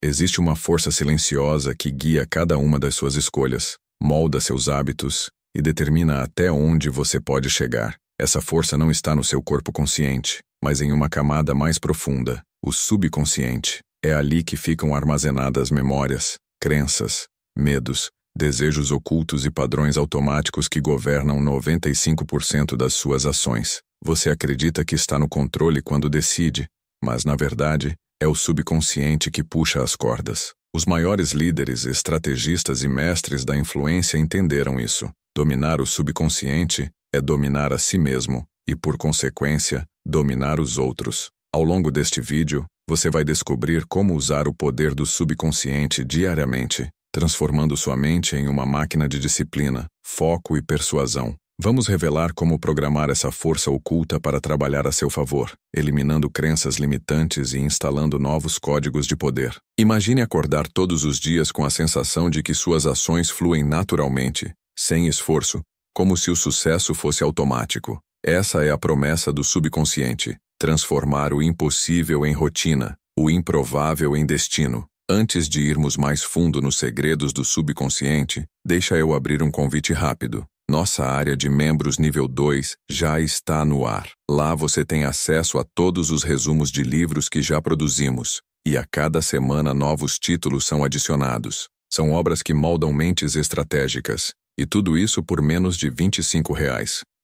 Existe uma força silenciosa que guia cada uma das suas escolhas, molda seus hábitos e determina até onde você pode chegar. Essa força não está no seu corpo consciente, mas em uma camada mais profunda, o subconsciente. É ali que ficam armazenadas memórias, crenças, medos, desejos ocultos e padrões automáticos que governam 95% das suas ações. Você acredita que está no controle quando decide, mas, na verdade, é o subconsciente que puxa as cordas. Os maiores líderes, estrategistas e mestres da influência entenderam isso. Dominar o subconsciente é dominar a si mesmo e, por consequência, dominar os outros. Ao longo deste vídeo, você vai descobrir como usar o poder do subconsciente diariamente, transformando sua mente em uma máquina de disciplina, foco e persuasão. Vamos revelar como programar essa força oculta para trabalhar a seu favor, eliminando crenças limitantes e instalando novos códigos de poder. Imagine acordar todos os dias com a sensação de que suas ações fluem naturalmente, sem esforço, como se o sucesso fosse automático. Essa é a promessa do subconsciente: transformar o impossível em rotina, o improvável em destino. Antes de irmos mais fundo nos segredos do subconsciente, deixa eu abrir um convite rápido. Nossa área de membros nível 2 já está no ar. Lá você tem acesso a todos os resumos de livros que já produzimos, e a cada semana novos títulos são adicionados. São obras que moldam mentes estratégicas, e tudo isso por menos de R$ 25.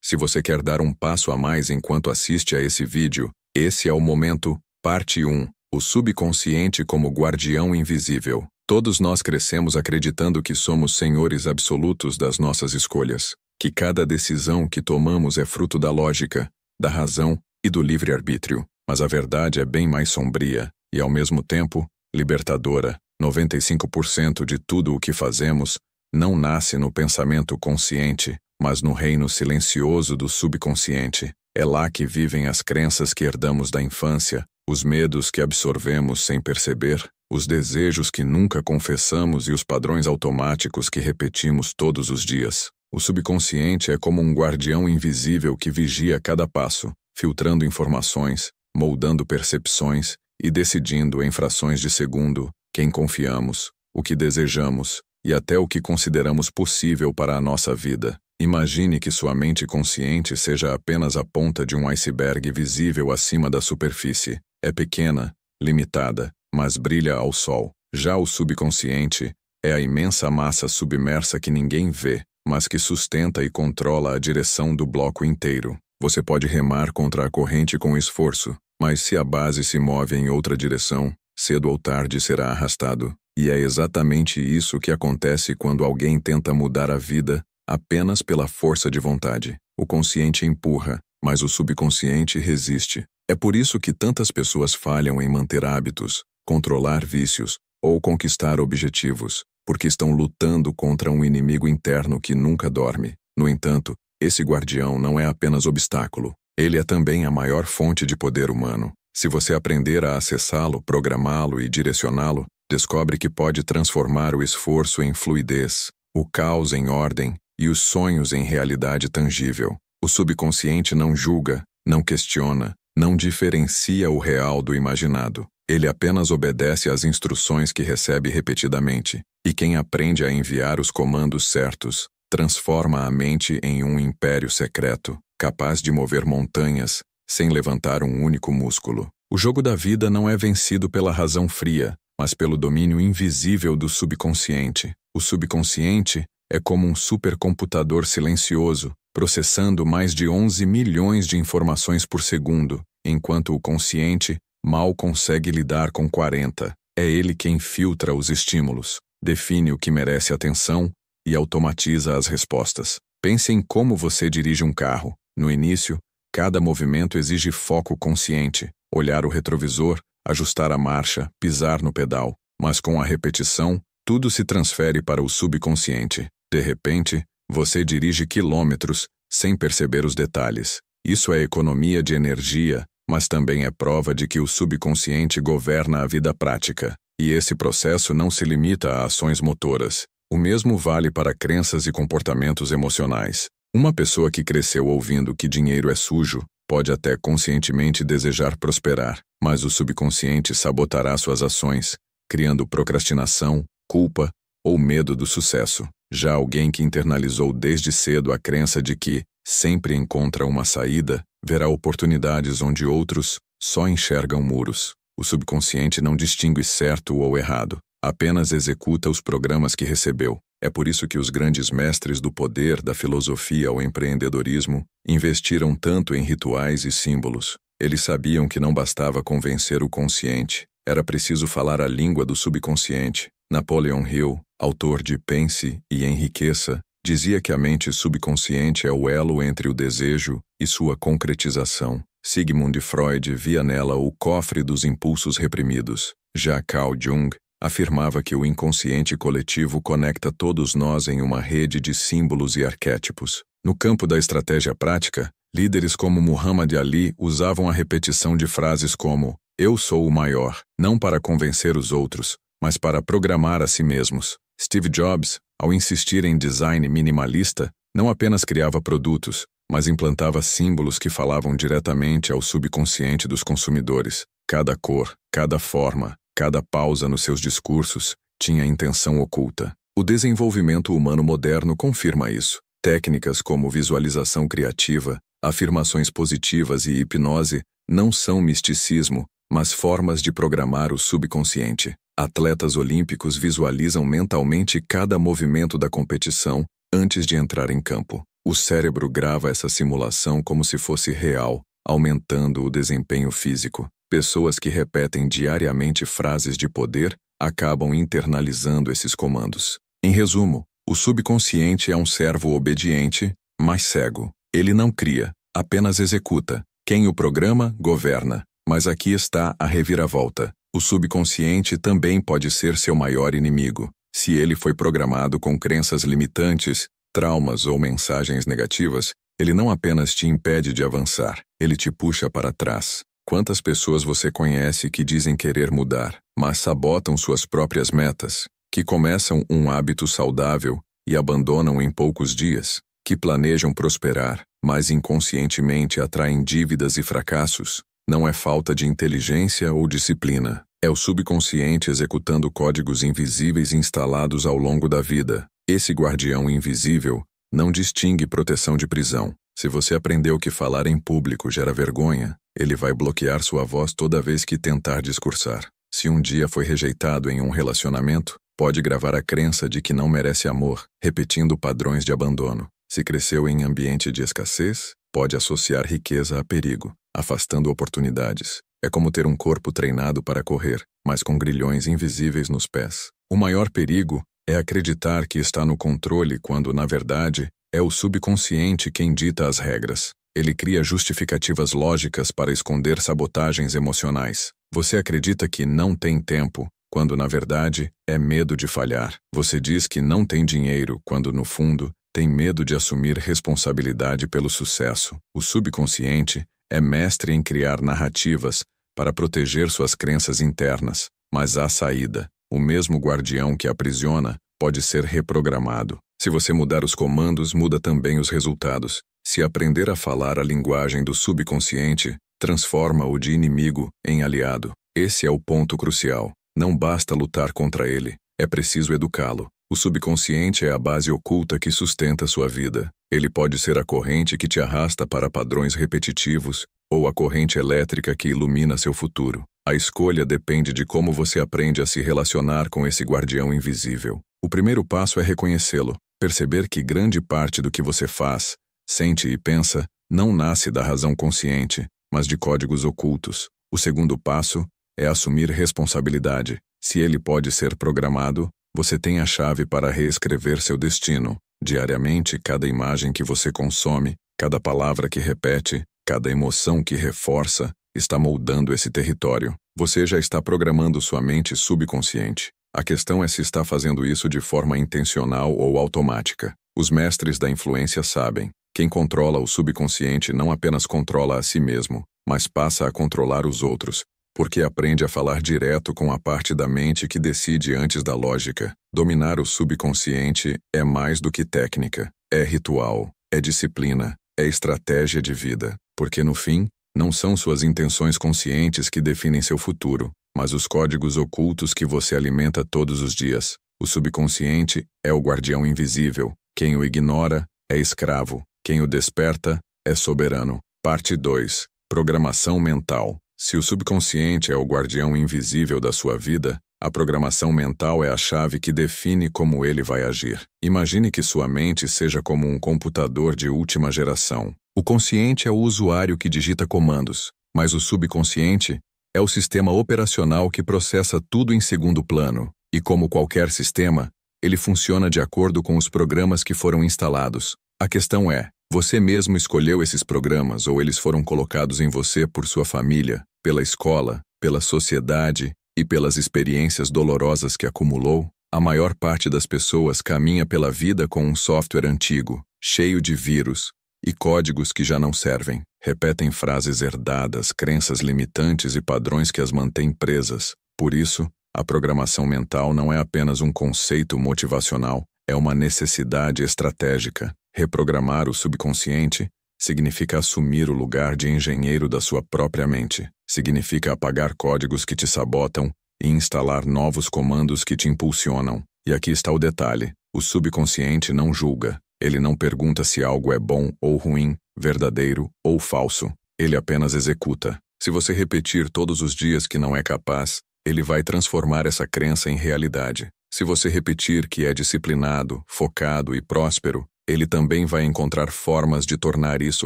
Se você quer dar um passo a mais enquanto assiste a esse vídeo, esse é o momento. Parte 1. O subconsciente como guardião invisível. Todos nós crescemos acreditando que somos senhores absolutos das nossas escolhas, que cada decisão que tomamos é fruto da lógica, da razão e do livre-arbítrio. Mas a verdade é bem mais sombria e, ao mesmo tempo, libertadora. 95% de tudo o que fazemos não nasce no pensamento consciente, mas no reino silencioso do subconsciente. É lá que vivem as crenças que herdamos da infância, os medos que absorvemos sem perceber, os desejos que nunca confessamos e os padrões automáticos que repetimos todos os dias. O subconsciente é como um guardião invisível que vigia cada passo, filtrando informações, moldando percepções e decidindo em frações de segundo quem confiamos, o que desejamos e até o que consideramos possível para a nossa vida. Imagine que sua mente consciente seja apenas a ponta de um iceberg visível acima da superfície. É pequena, limitada, mas brilha ao sol. Já o subconsciente é a imensa massa submersa que ninguém vê, mas que sustenta e controla a direção do bloco inteiro. Você pode remar contra a corrente com esforço, mas se a base se move em outra direção, cedo ou tarde será arrastado. E é exatamente isso que acontece quando alguém tenta mudar a vida apenas pela força de vontade. O consciente empurra, mas o subconsciente resiste. É por isso que tantas pessoas falham em manter hábitos, controlar vícios ou conquistar objetivos, porque estão lutando contra um inimigo interno que nunca dorme. No entanto, esse guardião não é apenas obstáculo, ele é também a maior fonte de poder humano. Se você aprender a acessá-lo, programá-lo e direcioná-lo, descobre que pode transformar o esforço em fluidez, o caos em ordem e os sonhos em realidade tangível. O subconsciente não julga, não questiona, não diferencia o real do imaginado. Ele apenas obedece às instruções que recebe repetidamente. E quem aprende a enviar os comandos certos, transforma a mente em um império secreto, capaz de mover montanhas, sem levantar um único músculo. O jogo da vida não é vencido pela razão fria, mas pelo domínio invisível do subconsciente. O subconsciente é como um supercomputador silencioso, processando mais de 11 milhões de informações por segundo, enquanto o consciente mal consegue lidar com 40. É ele quem filtra os estímulos, define o que merece atenção e automatiza as respostas. Pense em como você dirige um carro. No início, cada movimento exige foco consciente, olhar o retrovisor, ajustar a marcha, pisar no pedal. Mas com a repetição, tudo se transfere para o subconsciente. De repente, você dirige quilômetros sem perceber os detalhes. Isso é economia de energia, mas também é prova de que o subconsciente governa a vida prática. E esse processo não se limita a ações motoras. O mesmo vale para crenças e comportamentos emocionais. Uma pessoa que cresceu ouvindo que dinheiro é sujo pode até conscientemente desejar prosperar, mas o subconsciente sabotará suas ações, criando procrastinação, culpa ou medo do sucesso. Já alguém que internalizou desde cedo a crença de que sempre encontra uma saída, verá oportunidades onde outros só enxergam muros. O subconsciente não distingue certo ou errado, apenas executa os programas que recebeu. É por isso que os grandes mestres do poder, da filosofia ao empreendedorismo, investiram tanto em rituais e símbolos. Eles sabiam que não bastava convencer o consciente, era preciso falar a língua do subconsciente. Napoleon Hill, autor de Pense e Enriqueça, dizia que a mente subconsciente é o elo entre o desejo e sua concretização. Sigmund Freud via nela o cofre dos impulsos reprimidos. Já Carl Jung afirmava que o inconsciente coletivo conecta todos nós em uma rede de símbolos e arquétipos. No campo da estratégia prática, líderes como Muhammad Ali usavam a repetição de frases como "Eu sou o maior", não para convencer os outros, mas para programar a si mesmos. Steve Jobs, ao insistir em design minimalista, não apenas criava produtos, mas implantava símbolos que falavam diretamente ao subconsciente dos consumidores. Cada cor, cada forma, cada pausa nos seus discursos tinha intenção oculta. O desenvolvimento humano moderno confirma isso. Técnicas como visualização criativa, afirmações positivas e hipnose não são misticismo, mas formas de programar o subconsciente. Atletas olímpicos visualizam mentalmente cada movimento da competição antes de entrar em campo. O cérebro grava essa simulação como se fosse real, aumentando o desempenho físico. Pessoas que repetem diariamente frases de poder acabam internalizando esses comandos. Em resumo, o subconsciente é um servo obediente, mas cego. Ele não cria, apenas executa. Quem o programa, governa. Mas aqui está a reviravolta. O subconsciente também pode ser seu maior inimigo. Se ele foi programado com crenças limitantes, traumas ou mensagens negativas, ele não apenas te impede de avançar, ele te puxa para trás. Quantas pessoas você conhece que dizem querer mudar, mas sabotam suas próprias metas, que começam um hábito saudável e abandonam em poucos dias, que planejam prosperar, mas inconscientemente atraem dívidas e fracassos? Não é falta de inteligência ou disciplina. É o subconsciente executando códigos invisíveis instalados ao longo da vida. Esse guardião invisível não distingue proteção de prisão. Se você aprendeu que falar em público gera vergonha, ele vai bloquear sua voz toda vez que tentar discursar. Se um dia foi rejeitado em um relacionamento, pode gravar a crença de que não merece amor, repetindo padrões de abandono. Se cresceu em ambiente de escassez, pode associar riqueza a perigo, afastando oportunidades. É como ter um corpo treinado para correr, mas com grilhões invisíveis nos pés. O maior perigo é acreditar que está no controle quando, na verdade, é o subconsciente quem dita as regras. Ele cria justificativas lógicas para esconder sabotagens emocionais. Você acredita que não tem tempo, quando, na verdade, é medo de falhar. Você diz que não tem dinheiro, quando, no fundo, tem medo de assumir responsabilidade pelo sucesso. O subconsciente é mestre em criar narrativas para proteger suas crenças internas, mas há saída. O mesmo guardião que aprisiona pode ser reprogramado. Se você mudar os comandos, muda também os resultados. Se aprender a falar a linguagem do subconsciente, transforma-o de inimigo em aliado. Esse é o ponto crucial. Não basta lutar contra ele, é preciso educá-lo. O subconsciente é a base oculta que sustenta sua vida. Ele pode ser a corrente que te arrasta para padrões repetitivos, ou a corrente elétrica que ilumina seu futuro. A escolha depende de como você aprende a se relacionar com esse guardião invisível. O primeiro passo é reconhecê-lo, perceber que grande parte do que você faz, sente e pensa não nasce da razão consciente, mas de códigos ocultos. O segundo passo é assumir responsabilidade. Se ele pode ser programado, você tem a chave para reescrever seu destino. Diariamente, cada imagem que você consome, cada palavra que repete, cada emoção que reforça, está moldando esse território. Você já está programando sua mente subconsciente. A questão é se está fazendo isso de forma intencional ou automática. Os mestres da influência sabem. Quem controla o subconsciente não apenas controla a si mesmo, mas passa a controlar os outros, porque aprende a falar direto com a parte da mente que decide antes da lógica. Dominar o subconsciente é mais do que técnica, é ritual, é disciplina, é estratégia de vida, porque no fim, não são suas intenções conscientes que definem seu futuro, mas os códigos ocultos que você alimenta todos os dias. O subconsciente é o guardião invisível. Quem o ignora é escravo. Quem o desperta é soberano. Parte 2. Programação mental. Se o subconsciente é o guardião invisível da sua vida, a programação mental é a chave que define como ele vai agir. Imagine que sua mente seja como um computador de última geração. O consciente é o usuário que digita comandos, mas o subconsciente é o sistema operacional que processa tudo em segundo plano. E como qualquer sistema, ele funciona de acordo com os programas que foram instalados. A questão é, você mesmo escolheu esses programas ou eles foram colocados em você por sua família, pela escola, pela sociedade e pelas experiências dolorosas que acumulou? A maior parte das pessoas caminha pela vida com um software antigo, cheio de vírus e códigos que já não servem. Repetem frases herdadas, crenças limitantes e padrões que as mantêm presas. Por isso, a programação mental não é apenas um conceito motivacional, é uma necessidade estratégica. Reprogramar o subconsciente significa assumir o lugar de engenheiro da sua própria mente. Significa apagar códigos que te sabotam e instalar novos comandos que te impulsionam. E aqui está o detalhe: o subconsciente não julga. Ele não pergunta se algo é bom ou ruim, verdadeiro ou falso. Ele apenas executa. Se você repetir todos os dias que não é capaz, ele vai transformar essa crença em realidade. Se você repetir que é disciplinado, focado e próspero, ele também vai encontrar formas de tornar isso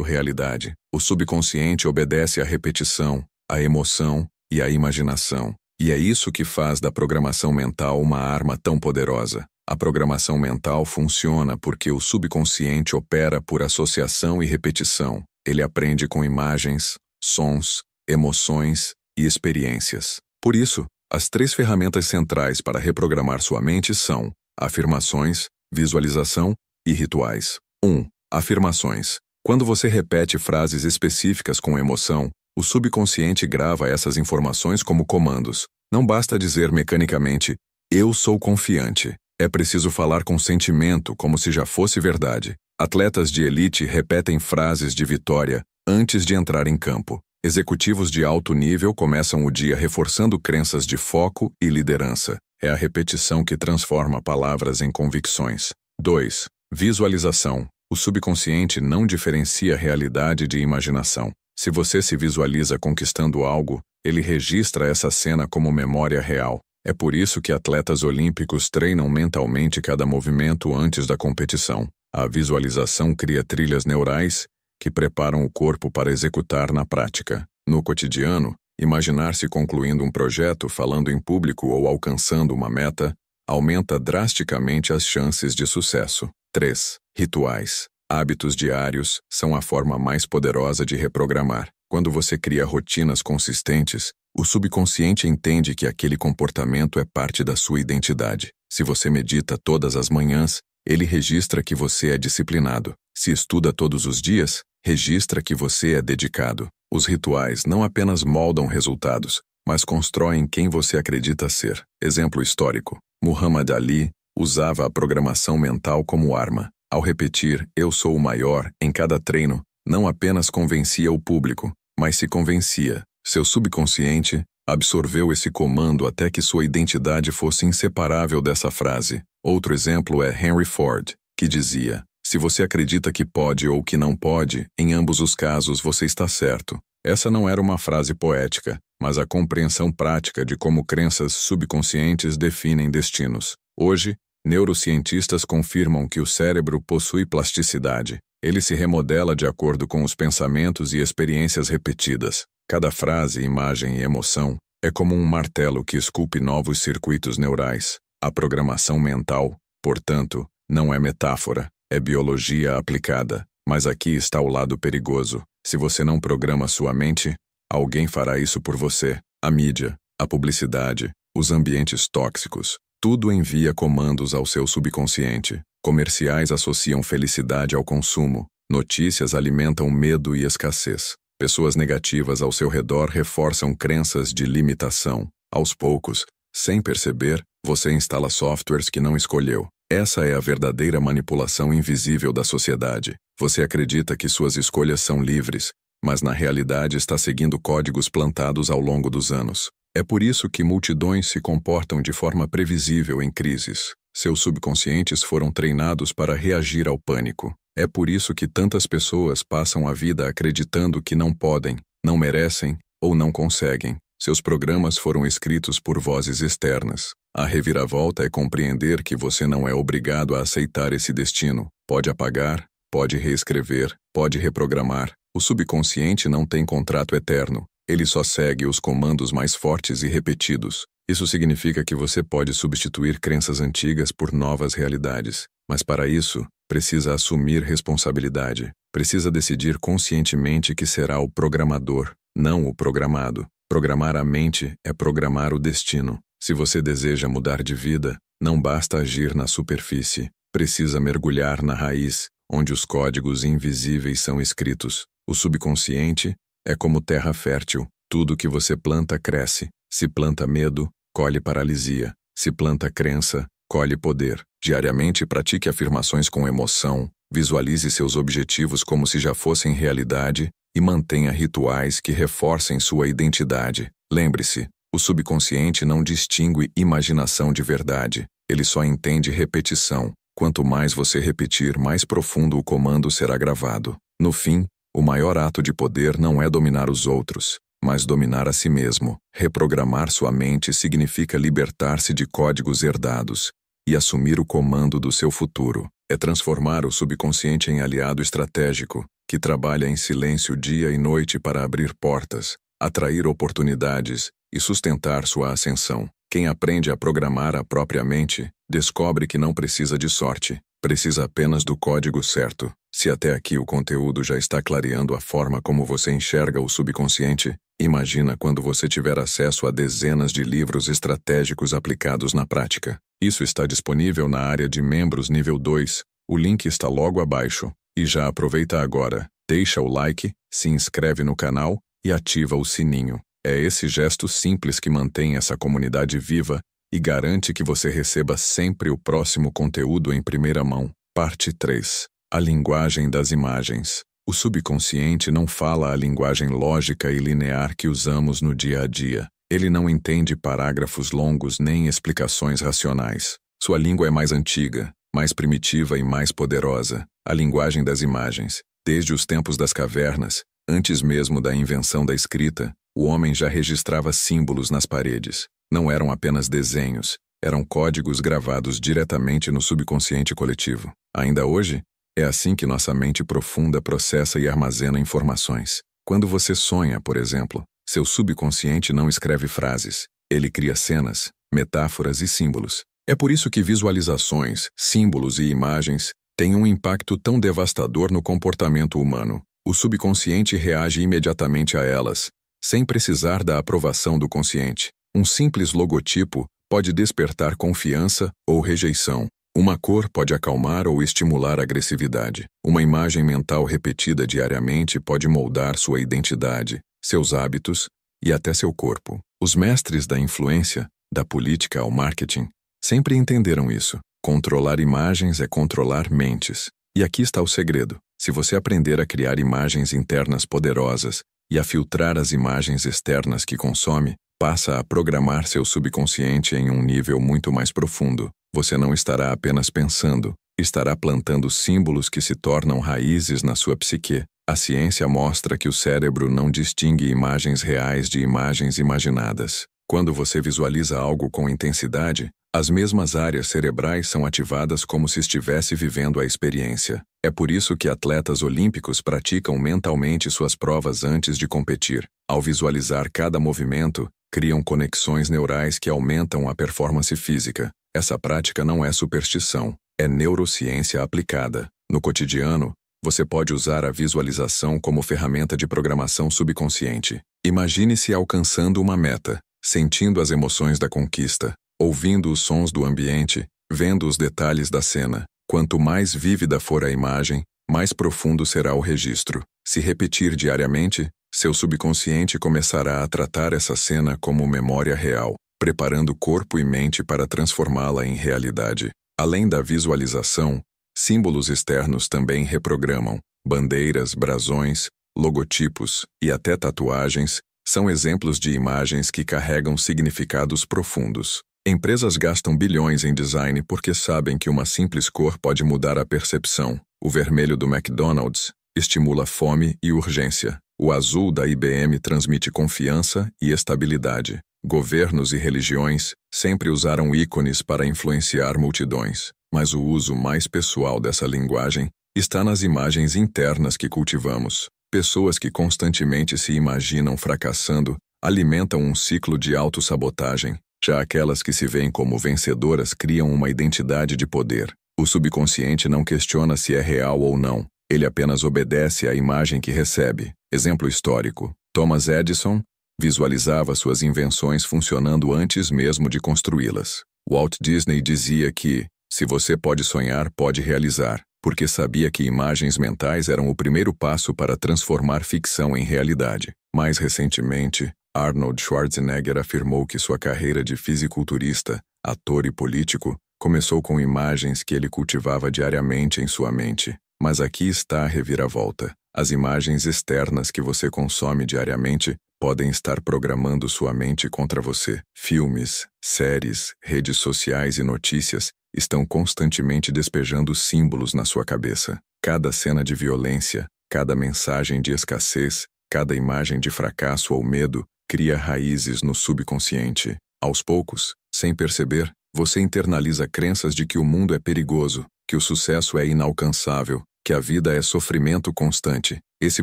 realidade. O subconsciente obedece à repetição, à emoção e à imaginação. E é isso que faz da programação mental uma arma tão poderosa. A programação mental funciona porque o subconsciente opera por associação e repetição. Ele aprende com imagens, sons, emoções e experiências. Por isso, as 3 ferramentas centrais para reprogramar sua mente são afirmações, visualização e rituais. 1. Afirmações. Quando você repete frases específicas com emoção, o subconsciente grava essas informações como comandos. Não basta dizer mecanicamente, eu sou confiante. É preciso falar com sentimento, como se já fosse verdade. Atletas de elite repetem frases de vitória antes de entrar em campo. Executivos de alto nível começam o dia reforçando crenças de foco e liderança. É a repetição que transforma palavras em convicções. 2. Visualização. O subconsciente não diferencia realidade de imaginação. Se você se visualiza conquistando algo, ele registra essa cena como memória real. É por isso que atletas olímpicos treinam mentalmente cada movimento antes da competição. A visualização cria trilhas neurais que preparam o corpo para executar na prática. No cotidiano, imaginar-se concluindo um projeto, falando em público ou alcançando uma meta aumenta drasticamente as chances de sucesso. 3. Rituais. Hábitos diários são a forma mais poderosa de reprogramar. Quando você cria rotinas consistentes, o subconsciente entende que aquele comportamento é parte da sua identidade. Se você medita todas as manhãs, ele registra que você é disciplinado. Se estuda todos os dias, registra que você é dedicado. Os rituais não apenas moldam resultados, mas constroem quem você acredita ser. Exemplo histórico: Muhammad Ali usava a programação mental como arma. Ao repetir "eu sou o maior" em cada treino, não apenas convencia o público, mas se convencia. Seu subconsciente absorveu esse comando até que sua identidade fosse inseparável dessa frase. Outro exemplo é Henry Ford, que dizia: se você acredita que pode ou que não pode, em ambos os casos você está certo. Essa não era uma frase poética, mas a compreensão prática de como crenças subconscientes definem destinos. Hoje, neurocientistas confirmam que o cérebro possui plasticidade. Ele se remodela de acordo com os pensamentos e experiências repetidas. Cada frase, imagem e emoção é como um martelo que esculpe novos circuitos neurais. A programação mental, portanto, não é metáfora, é biologia aplicada. Mas aqui está o lado perigoso. Se você não programa sua mente, alguém fará isso por você. A mídia, a publicidade, os ambientes tóxicos, tudo envia comandos ao seu subconsciente. Comerciais associam felicidade ao consumo. Notícias alimentam medo e escassez. Pessoas negativas ao seu redor reforçam crenças de limitação. Aos poucos, sem perceber, você instala softwares que não escolheu. Essa é a verdadeira manipulação invisível da sociedade. Você acredita que suas escolhas são livres, mas na realidade está seguindo códigos plantados ao longo dos anos. É por isso que multidões se comportam de forma previsível em crises. Seus subconscientes foram treinados para reagir ao pânico. É por isso que tantas pessoas passam a vida acreditando que não podem, não merecem ou não conseguem. Seus programas foram escritos por vozes externas. A reviravolta é compreender que você não é obrigado a aceitar esse destino. Pode apagar, pode reescrever, pode reprogramar. O subconsciente não tem contrato eterno. Ele só segue os comandos mais fortes e repetidos. Isso significa que você pode substituir crenças antigas por novas realidades. Mas para isso, precisa assumir responsabilidade. Precisa decidir conscientemente que será o programador, não o programado. Programar a mente é programar o destino. Se você deseja mudar de vida, não basta agir na superfície. Precisa mergulhar na raiz, onde os códigos invisíveis são escritos. O subconsciente é como terra fértil. Tudo que você planta cresce. Se planta medo, colhe paralisia. Se planta crença, colhe poder. Diariamente pratique afirmações com emoção, visualize seus objetivos como se já fossem realidade e mantenha rituais que reforcem sua identidade. Lembre-se, o subconsciente não distingue imaginação de verdade. Ele só entende repetição. Quanto mais você repetir, mais profundo o comando será gravado. No fim, o maior ato de poder não é dominar os outros, mas dominar a si mesmo. Reprogramar sua mente significa libertar-se de códigos herdados e assumir o comando do seu futuro. É transformar o subconsciente em aliado estratégico, que trabalha em silêncio dia e noite para abrir portas, atrair oportunidades e sustentar sua ascensão. Quem aprende a programar a própria mente, descobre que não precisa de sorte, precisa apenas do código certo. Se até aqui o conteúdo já está clareando a forma como você enxerga o subconsciente, imagina quando você tiver acesso a dezenas de livros estratégicos aplicados na prática. Isso está disponível na área de membros nível 2, o link está logo abaixo. E já aproveita agora, deixa o like, se inscreve no canal e ativa o sininho. É esse gesto simples que mantém essa comunidade viva e garante que você receba sempre o próximo conteúdo em primeira mão. Parte 3. A linguagem das imagens. O subconsciente não fala a linguagem lógica e linear que usamos no dia a dia. Ele não entende parágrafos longos nem explicações racionais. Sua língua é mais antiga, mais primitiva e mais poderosa. A linguagem das imagens. Desde os tempos das cavernas, antes mesmo da invenção da escrita, o homem já registrava símbolos nas paredes. Não eram apenas desenhos, eram códigos gravados diretamente no subconsciente coletivo. Ainda hoje, é assim que nossa mente profunda processa e armazena informações. Quando você sonha, por exemplo, seu subconsciente não escreve frases. Ele cria cenas, metáforas e símbolos. É por isso que visualizações, símbolos e imagens têm um impacto tão devastador no comportamento humano. O subconsciente reage imediatamente a elas, sem precisar da aprovação do consciente. Um simples logotipo pode despertar confiança ou rejeição. Uma cor pode acalmar ou estimular a agressividade. Uma imagem mental repetida diariamente pode moldar sua identidade, seus hábitos e até seu corpo. Os mestres da influência, da política ao marketing, sempre entenderam isso. Controlar imagens é controlar mentes. E aqui está o segredo. Se você aprender a criar imagens internas poderosas e a filtrar as imagens externas que consome, passa a programar seu subconsciente em um nível muito mais profundo. Você não estará apenas pensando, estará plantando símbolos que se tornam raízes na sua psique. A ciência mostra que o cérebro não distingue imagens reais de imagens imaginadas. Quando você visualiza algo com intensidade, as mesmas áreas cerebrais são ativadas como se estivesse vivendo a experiência. É por isso que atletas olímpicos praticam mentalmente suas provas antes de competir. Ao visualizar cada movimento, criam conexões neurais que aumentam a performance física. Essa prática não é superstição, é neurociência aplicada. No cotidiano, você pode usar a visualização como ferramenta de programação subconsciente. Imagine-se alcançando uma meta, sentindo as emoções da conquista, ouvindo os sons do ambiente, vendo os detalhes da cena. Quanto mais vívida for a imagem, mais profundo será o registro. Se repetir diariamente, seu subconsciente começará a tratar essa cena como memória real, preparando corpo e mente para transformá-la em realidade. Além da visualização, símbolos externos também reprogramam. Bandeiras, brasões, logotipos e até tatuagens São exemplos de imagens que carregam significados profundos. Empresas gastam bilhões em design porque sabem que uma simples cor pode mudar a percepção. O vermelho do McDonald's estimula fome e urgência. O azul da IBM transmite confiança e estabilidade. Governos e religiões sempre usaram ícones para influenciar multidões, mas o uso mais pessoal dessa linguagem está nas imagens internas que cultivamos. Pessoas que constantemente se imaginam fracassando alimentam um ciclo de autossabotagem. Já aquelas que se veem como vencedoras criam uma identidade de poder. O subconsciente não questiona se é real ou não. Ele apenas obedece à imagem que recebe. Exemplo histórico. Thomas Edison visualizava suas invenções funcionando antes mesmo de construí-las. Walt Disney dizia que, se você pode sonhar, pode realizar, porque sabia que imagens mentais eram o primeiro passo para transformar ficção em realidade. Mais recentemente, Arnold Schwarzenegger afirmou que sua carreira de fisiculturista, ator e político começou com imagens que ele cultivava diariamente em sua mente. Mas aqui está a reviravolta. As imagens externas que você consome diariamente podem estar programando sua mente contra você. Filmes, séries, redes sociais e notícias estão constantemente despejando símbolos na sua cabeça. Cada cena de violência, cada mensagem de escassez, cada imagem de fracasso ou medo cria raízes no subconsciente. Aos poucos, sem perceber, você internaliza crenças de que o mundo é perigoso, que o sucesso é inalcançável, que a vida é sofrimento constante. Esse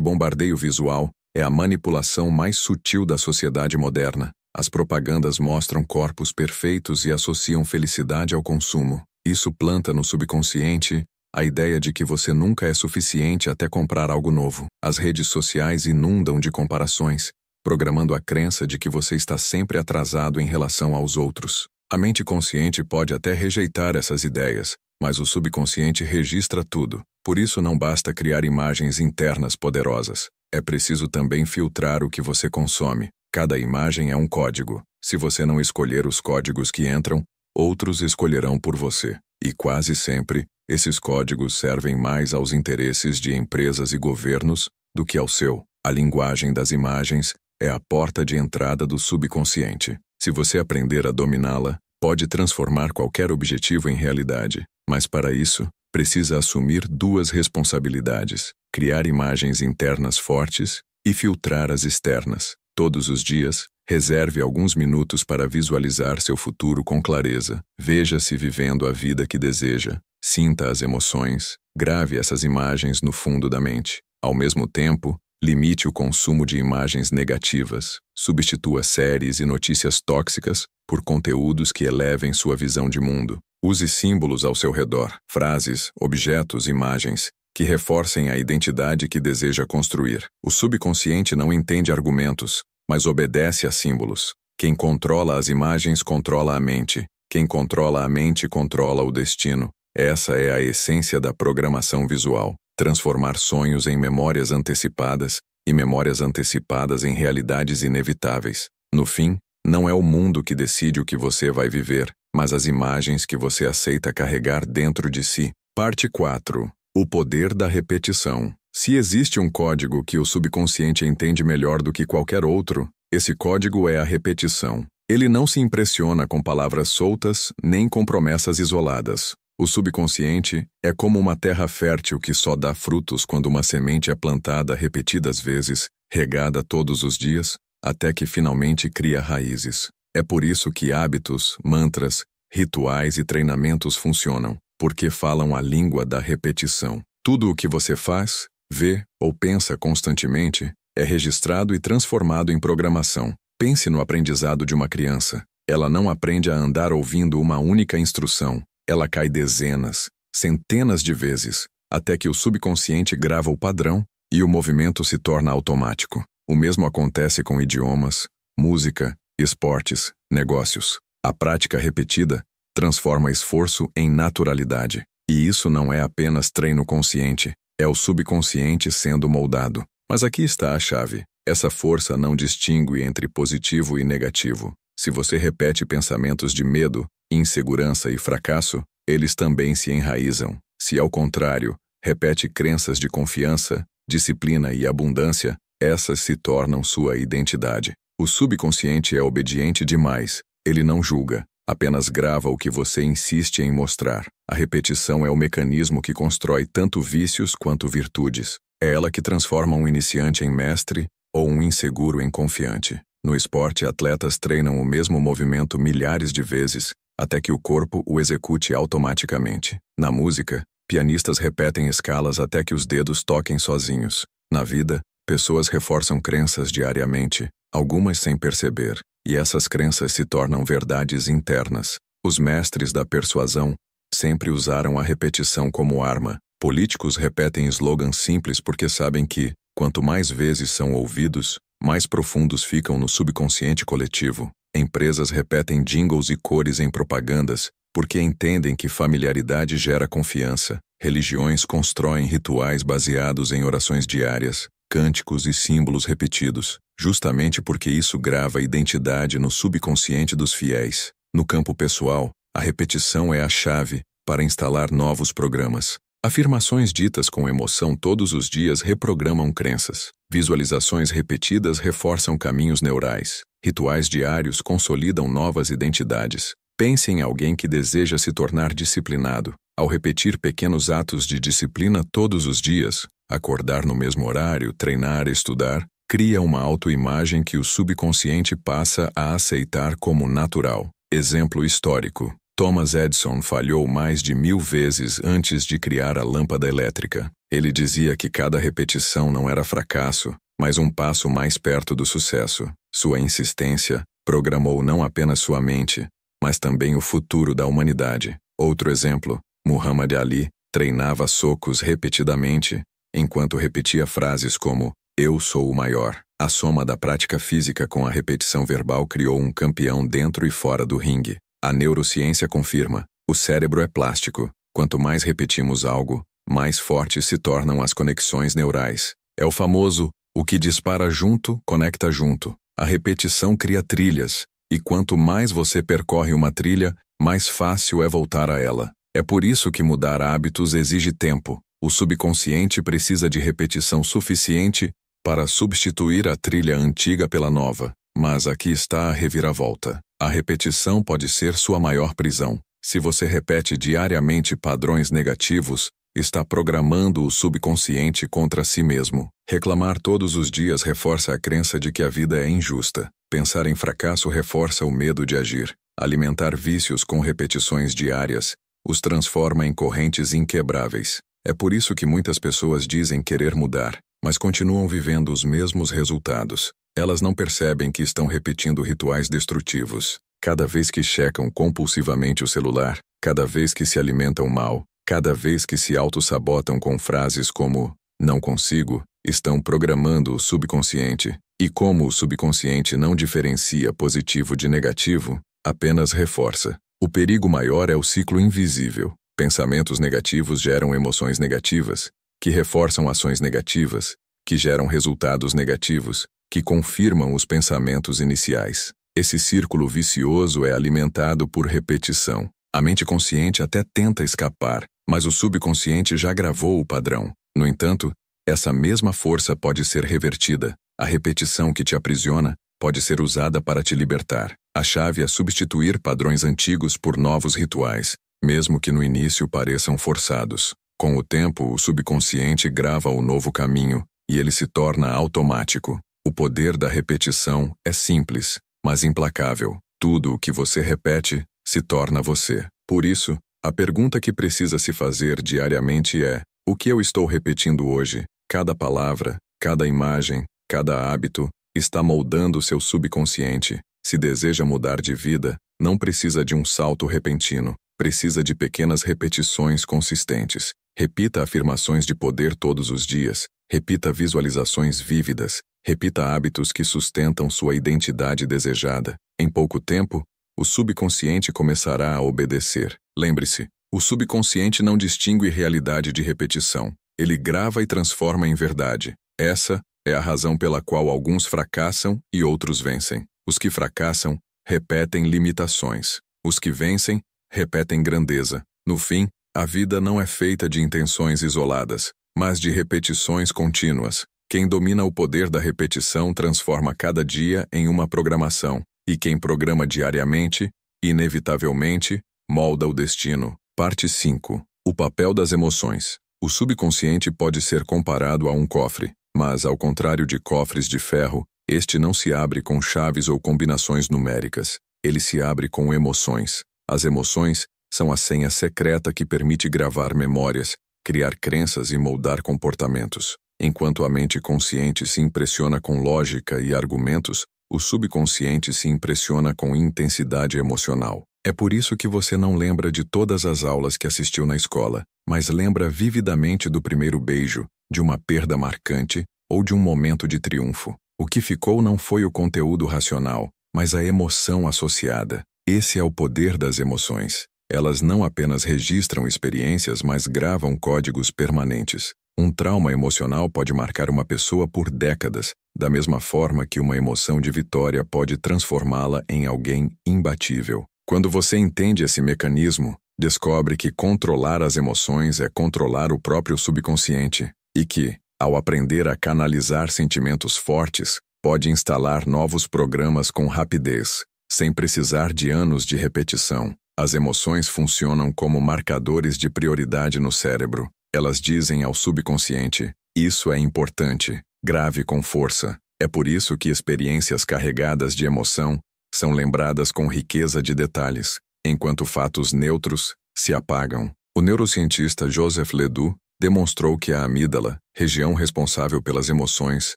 bombardeio visual é a manipulação mais sutil da sociedade moderna. As propagandas mostram corpos perfeitos e associam felicidade ao consumo. Isso planta no subconsciente a ideia de que você nunca é suficiente até comprar algo novo. As redes sociais inundam de comparações, programando a crença de que você está sempre atrasado em relação aos outros. A mente consciente pode até rejeitar essas ideias, mas o subconsciente registra tudo. Por isso não basta criar imagens internas poderosas. É preciso também filtrar o que você consome. Cada imagem é um código. Se você não escolher os códigos que entram, outros escolherão por você. E quase sempre, esses códigos servem mais aos interesses de empresas e governos do que ao seu. A linguagem das imagens é a porta de entrada do subconsciente. Se você aprender a dominá-la, pode transformar qualquer objetivo em realidade. Mas para isso, precisa assumir duas responsabilidades: criar imagens internas fortes e filtrar as externas. Todos os dias, reserve alguns minutos para visualizar seu futuro com clareza. Veja-se vivendo a vida que deseja. Sinta as emoções. Grave essas imagens no fundo da mente. Ao mesmo tempo, limite o consumo de imagens negativas. Substitua séries e notícias tóxicas por conteúdos que elevem sua visão de mundo. Use símbolos ao seu redor, frases, objetos, imagens, que reforcem a identidade que deseja construir. O subconsciente não entende argumentos, mas obedece a símbolos. Quem controla as imagens controla a mente. Quem controla a mente controla o destino. Essa é a essência da programação visual. Transformar sonhos em memórias antecipadas e memórias antecipadas em realidades inevitáveis. No fim, não é o mundo que decide o que você vai viver, mas as imagens que você aceita carregar dentro de si. Parte 4. O poder da repetição. Se existe um código que o subconsciente entende melhor do que qualquer outro, esse código é a repetição. Ele não se impressiona com palavras soltas nem com promessas isoladas. O subconsciente é como uma terra fértil que só dá frutos quando uma semente é plantada repetidas vezes, regada todos os dias, até que finalmente cria raízes. É por isso que hábitos, mantras, rituais e treinamentos funcionam, porque falam a língua da repetição. Tudo o que você faz, vê ou pensa constantemente é registrado e transformado em programação. Pense no aprendizado de uma criança. Ela não aprende a andar ouvindo uma única instrução. Ela cai dezenas, centenas de vezes, até que o subconsciente grava o padrão e o movimento se torna automático. O mesmo acontece com idiomas, música, esportes, negócios. A prática repetida transforma esforço em naturalidade. E isso não é apenas treino consciente, é o subconsciente sendo moldado. Mas aqui está a chave. Essa força não distingue entre positivo e negativo. Se você repete pensamentos de medo, insegurança e fracasso, eles também se enraizam. Se, ao contrário, repete crenças de confiança, disciplina e abundância, Essas se tornam sua identidade. O subconsciente é obediente demais. Ele não julga, apenas grava o que você insiste em mostrar. A repetição é o mecanismo que constrói tanto vícios quanto virtudes. É ela que transforma um iniciante em mestre ou um inseguro em confiante. No esporte, atletas treinam o mesmo movimento milhares de vezes, até que o corpo o execute automaticamente. Na música, pianistas repetem escalas até que os dedos toquem sozinhos. Na vida, pessoas reforçam crenças diariamente, algumas sem perceber, e essas crenças se tornam verdades internas. Os mestres da persuasão sempre usaram a repetição como arma. Políticos repetem slogans simples porque sabem que, quanto mais vezes são ouvidos, mais profundos ficam no subconsciente coletivo. Empresas repetem jingles e cores em propagandas porque entendem que familiaridade gera confiança. Religiões constroem rituais baseados em orações diárias, cânticos e símbolos repetidos, justamente porque isso grava identidade no subconsciente dos fiéis. No campo pessoal, a repetição é a chave para instalar novos programas. Afirmações ditas com emoção todos os dias reprogramam crenças. Visualizações repetidas reforçam caminhos neurais. Rituais diários consolidam novas identidades. Pense em alguém que deseja se tornar disciplinado. Ao repetir pequenos atos de disciplina todos os dias, acordar no mesmo horário, treinar, estudar, cria uma autoimagem que o subconsciente passa a aceitar como natural. Exemplo histórico. Thomas Edison falhou mais de 1000 vezes antes de criar a lâmpada elétrica. Ele dizia que cada repetição não era fracasso, mas um passo mais perto do sucesso. Sua insistência programou não apenas sua mente, mas também o futuro da humanidade. Outro exemplo, Muhammad Ali treinava socos repetidamente, enquanto repetia frases como "Eu sou o maior". A soma da prática física com a repetição verbal criou um campeão dentro e fora do ringue. A neurociência confirma: o cérebro é plástico. Quanto mais repetimos algo, mais fortes se tornam as conexões neurais. É o famoso "o que dispara junto, conecta junto". A repetição cria trilhas, e quanto mais você percorre uma trilha, mais fácil é voltar a ela. É por isso que mudar hábitos exige tempo. O subconsciente precisa de repetição suficiente para substituir a trilha antiga pela nova. Mas aqui está a reviravolta. A repetição pode ser sua maior prisão. Se você repete diariamente padrões negativos, está programando o subconsciente contra si mesmo. Reclamar todos os dias reforça a crença de que a vida é injusta. Pensar em fracasso reforça o medo de agir. Alimentar vícios com repetições diárias os transforma em correntes inquebráveis. É por isso que muitas pessoas dizem querer mudar, mas continuam vivendo os mesmos resultados. Elas não percebem que estão repetindo rituais destrutivos. Cada vez que checam compulsivamente o celular, cada vez que se alimentam mal, cada vez que se auto-sabotam com frases como "não consigo", estão programando o subconsciente. E como o subconsciente não diferencia positivo de negativo, apenas reforça. O perigo maior é o ciclo invisível. Pensamentos negativos geram emoções negativas, que reforçam ações negativas, que geram resultados negativos, que confirmam os pensamentos iniciais. Esse círculo vicioso é alimentado por repetição. A mente consciente até tenta escapar, mas o subconsciente já gravou o padrão. No entanto, essa mesma força pode ser revertida. A repetição que te aprisiona pode ser usada para te libertar. A chave é substituir padrões antigos por novos rituais, mesmo que no início pareçam forçados. Com o tempo, o subconsciente grava o novo caminho e ele se torna automático. O poder da repetição é simples, mas implacável. Tudo o que você repete se torna você. Por isso, a pergunta que precisa se fazer diariamente é: o que eu estou repetindo hoje? Cada palavra, cada imagem, cada hábito está moldando seu subconsciente. Se deseja mudar de vida, não precisa de um salto repentino. Precisa de pequenas repetições consistentes. Repita afirmações de poder todos os dias. Repita visualizações vívidas. Repita hábitos que sustentam sua identidade desejada. Em pouco tempo, o subconsciente começará a obedecer. Lembre-se, o subconsciente não distingue realidade de repetição. Ele grava e transforma em verdade. Essa é a razão pela qual alguns fracassam e outros vencem. Os que fracassam repetem limitações. Os que vencem repetem grandeza. No fim, a vida não é feita de intenções isoladas, mas de repetições contínuas. Quem domina o poder da repetição transforma cada dia em uma programação, e quem programa diariamente, inevitavelmente, molda o destino. Parte 5. O papel das emoções. O subconsciente pode ser comparado a um cofre, mas, ao contrário de cofres de ferro, este não se abre com chaves ou combinações numéricas. Ele se abre com emoções. As emoções são a senha secreta que permite gravar memórias, criar crenças e moldar comportamentos. Enquanto a mente consciente se impressiona com lógica e argumentos, o subconsciente se impressiona com intensidade emocional. É por isso que você não lembra de todas as aulas que assistiu na escola, mas lembra vividamente do primeiro beijo, de uma perda marcante ou de um momento de triunfo. O que ficou não foi o conteúdo racional, mas a emoção associada. Esse é o poder das emoções. Elas não apenas registram experiências, mas gravam códigos permanentes. Um trauma emocional pode marcar uma pessoa por décadas, da mesma forma que uma emoção de vitória pode transformá-la em alguém imbatível. Quando você entende esse mecanismo, descobre que controlar as emoções é controlar o próprio subconsciente e que, ao aprender a canalizar sentimentos fortes, pode instalar novos programas com rapidez, sem precisar de anos de repetição. As emoções funcionam como marcadores de prioridade no cérebro. Elas dizem ao subconsciente: isso é importante, grave com força. É por isso que experiências carregadas de emoção são lembradas com riqueza de detalhes, enquanto fatos neutros se apagam. O neurocientista Joseph Ledoux demonstrou que a amígdala, região responsável pelas emoções,